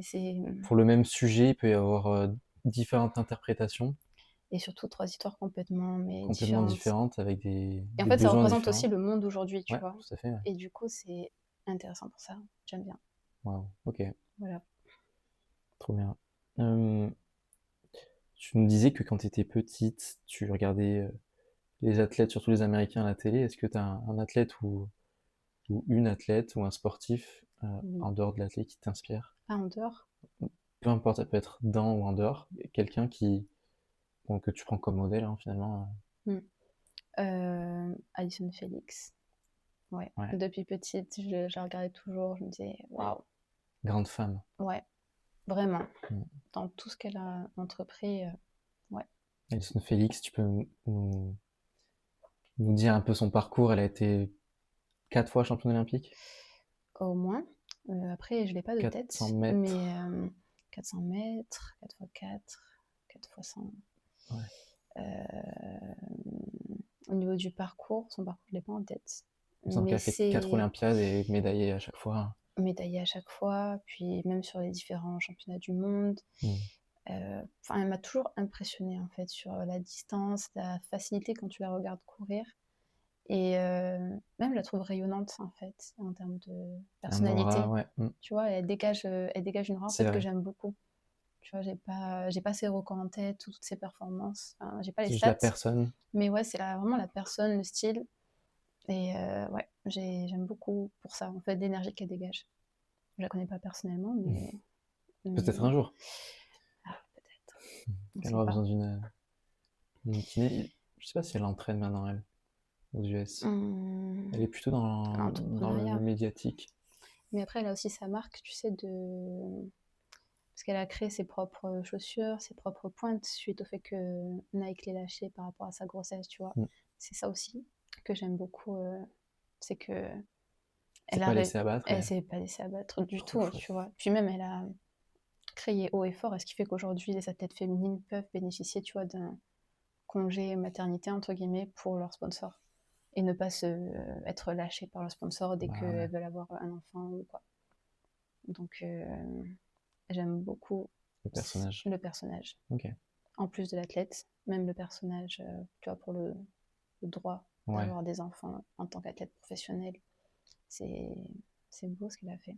c'est. pour le même sujet, il peut y avoir différentes interprétations Et surtout 3 histoires complètement mais complètement différentes. différentes avec des, Et en des fait, ça besoins représente aussi différents. le monde d'aujourd'hui, tu Ouais, vois. tout à fait. Ouais. Et du coup, c'est intéressant pour ça. J'aime bien. Wow, ok, Voilà. trop bien. Euh, Tu nous disais que quand tu étais petite, tu regardais les athlètes, surtout les Américains à la télé. Est-ce que tu as un athlète ou une athlète ou un sportif Oui. en dehors de l'athlète qui t'inspire? Ah, en dehors. Peu importe, ça peut être dans ou en dehors. Quelqu'un bon, que tu prends comme modèle, hein, finalement. Hmm. Alison Felix. Ouais. Ouais, Depuis petite, je la regardais toujours. Je me disais, waouh. grande femme. Ouais, vraiment. Mm. Dans tout ce qu'elle a entrepris, ouais. Alison Félix, tu peux nous dire un peu son parcours? Elle a été 4 fois championne olympique, Au moins. Après, je l'ai pas de 400 tête, mais mètres. 400 mètres, 4x4, 4x100. Ouais. Au niveau du parcours, son parcours, je l'ai pas en tête. Il me semble Mais qu'elle a fait 4 c'est Olympiades et médaillée à chaque fois. médaillé à chaque fois, puis même sur les différents championnats du monde. Mm. Enfin, elle m'a toujours impressionnée en fait sur la distance, la facilité quand tu la regardes courir. Et même je la trouve rayonnante en fait en termes de Un aura, personnalité. ouais. Mm. Tu vois, elle dégage une aura en C'est fait que vrai. j'aime beaucoup. Tu vois, j'ai pas ses records en tête, toutes ces performances. Enfin, j'ai pas les C'est juste la stats. personne. Mais ouais, c'est vraiment la personne, le style. Et ouais, j'aime beaucoup pour ça, en fait, l'énergie qu'elle dégage. Je la connais pas personnellement, Peut-être mais un jour. peut-être. On Elle sait aura pas. besoin d'une kiné. Je sais pas si elle entraîne maintenant, elle, aux US. Elle est plutôt dans le L'entrepreneuriat. médiatique. Mais après, elle a aussi sa marque, tu sais, de... Parce qu'elle a créé ses propres chaussures, ses propres pointes, suite au fait que Nike l'ait lâché par rapport à sa grossesse, tu vois. Mm. C'est ça aussi que j'aime beaucoup. C'est que C'est pas laissé abattre. elle s'est pas laissée abattre du Trop tout, chouette. tu vois. Puis même, elle a crié haut et fort, et ce qui fait qu'aujourd'hui, les athlètes féminines peuvent bénéficier, tu vois, d'un congé maternité, entre guillemets, pour leur sponsor. Et ne pas être lâchées par leur sponsor dès Bah qu'elles ouais, veulent avoir un enfant ou quoi. Donc, j'aime beaucoup le personnage. le personnage. Ok. En plus de l'athlète, même le personnage, tu vois, pour le droit Ouais. d'avoir des enfants en tant qu'athlète professionnel, c'est beau ce qu'il a fait.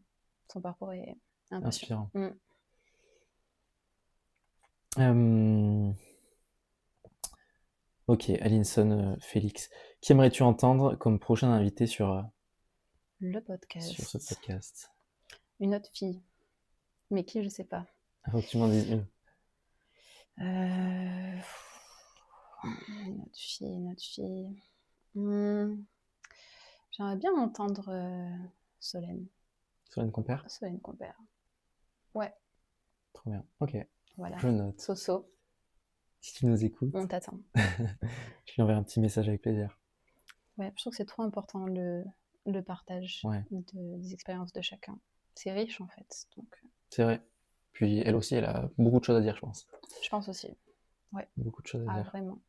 Son parcours est impressionnant. Inspirant. Ok, Alinson Félix. Qui aimerais-tu entendre comme prochain invité sur Le podcast. sur ce podcast? Une autre fille. Mais qui, je sais pas. Il faut que tu m'en dises une. Une autre fille, une autre fille. J'aimerais bien entendre Solène. Solène Compère? Solène Compère. Ouais, Trop bien. Ok, voilà. je note. Soso, Si tu nous écoutes, on t'attend. je lui enverrai un petit message avec plaisir. Ouais, je trouve que c'est trop important le partage Ouais, des expériences de chacun. C'est riche en fait, donc c'est vrai. Puis elle aussi, elle a beaucoup de choses à dire, je pense. je pense aussi. Ouais, Beaucoup de choses à ah dire. vraiment.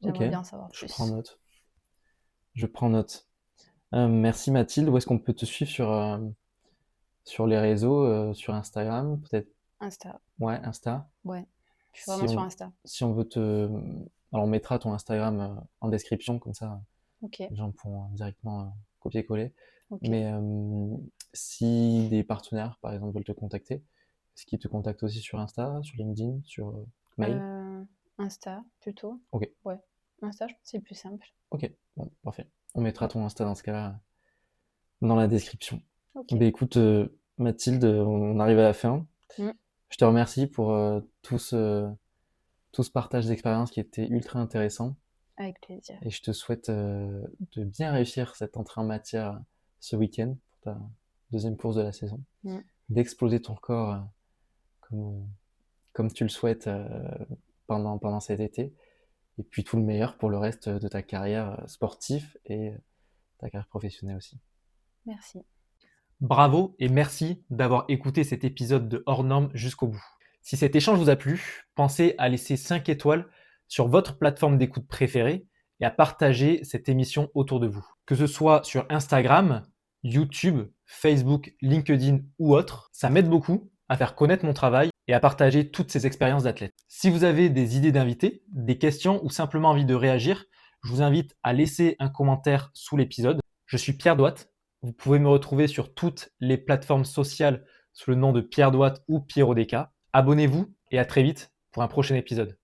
Ok, J'aimerais bien savoir je plus. prends note. Je prends note. Merci Mathilde. Où est-ce qu'on peut te suivre sur les réseaux, sur Instagram, peut-être? Insta, Ouais, Insta. ouais. Je suis Si vraiment sur on, Insta. si on veut te... Alors on mettra ton Instagram en description, comme ça Ok, les gens pourront directement copier-coller. ok. Mais si des partenaires, par exemple, veulent te contacter, est-ce qu'ils te contactent aussi sur Insta, sur LinkedIn, sur mail? Insta plutôt. Ok, Ouais, Insta, je pense que c'est le plus simple. ok, bon, parfait. On mettra Ouais. ton Insta dans ce cas-là dans la description. Ok. Ben écoute, Mathilde, on arrive à la fin. Mm. Je te remercie pour tout ce partage d'expérience qui était ultra intéressant. Avec plaisir. Et je te souhaite de bien réussir cette entrée en matière ce week-end pour ta deuxième course de la saison. Mm. D'exploser ton corps comme tu le souhaites pendant cet été. Et puis tout le meilleur pour le reste de ta carrière sportive et ta carrière professionnelle aussi. Merci. Bravo et merci d'avoir écouté cet épisode de Hors Normes jusqu'au bout. Si cet échange vous a plu, pensez à laisser 5 étoiles sur votre plateforme d'écoute préférée et à partager cette émission autour de vous. Que ce soit sur Instagram, YouTube, Facebook, LinkedIn ou autre, ça m'aide beaucoup à faire connaître mon travail et à partager toutes ces expériences d'athlète. Si vous avez des idées d'invités, des questions ou simplement envie de réagir, je vous invite à laisser un commentaire sous l'épisode. Je suis Pierre Douat. Vous pouvez me retrouver sur toutes les plateformes sociales sous le nom de Pierre Douat ou Pierre Odeka. Abonnez-vous et à très vite pour un prochain épisode.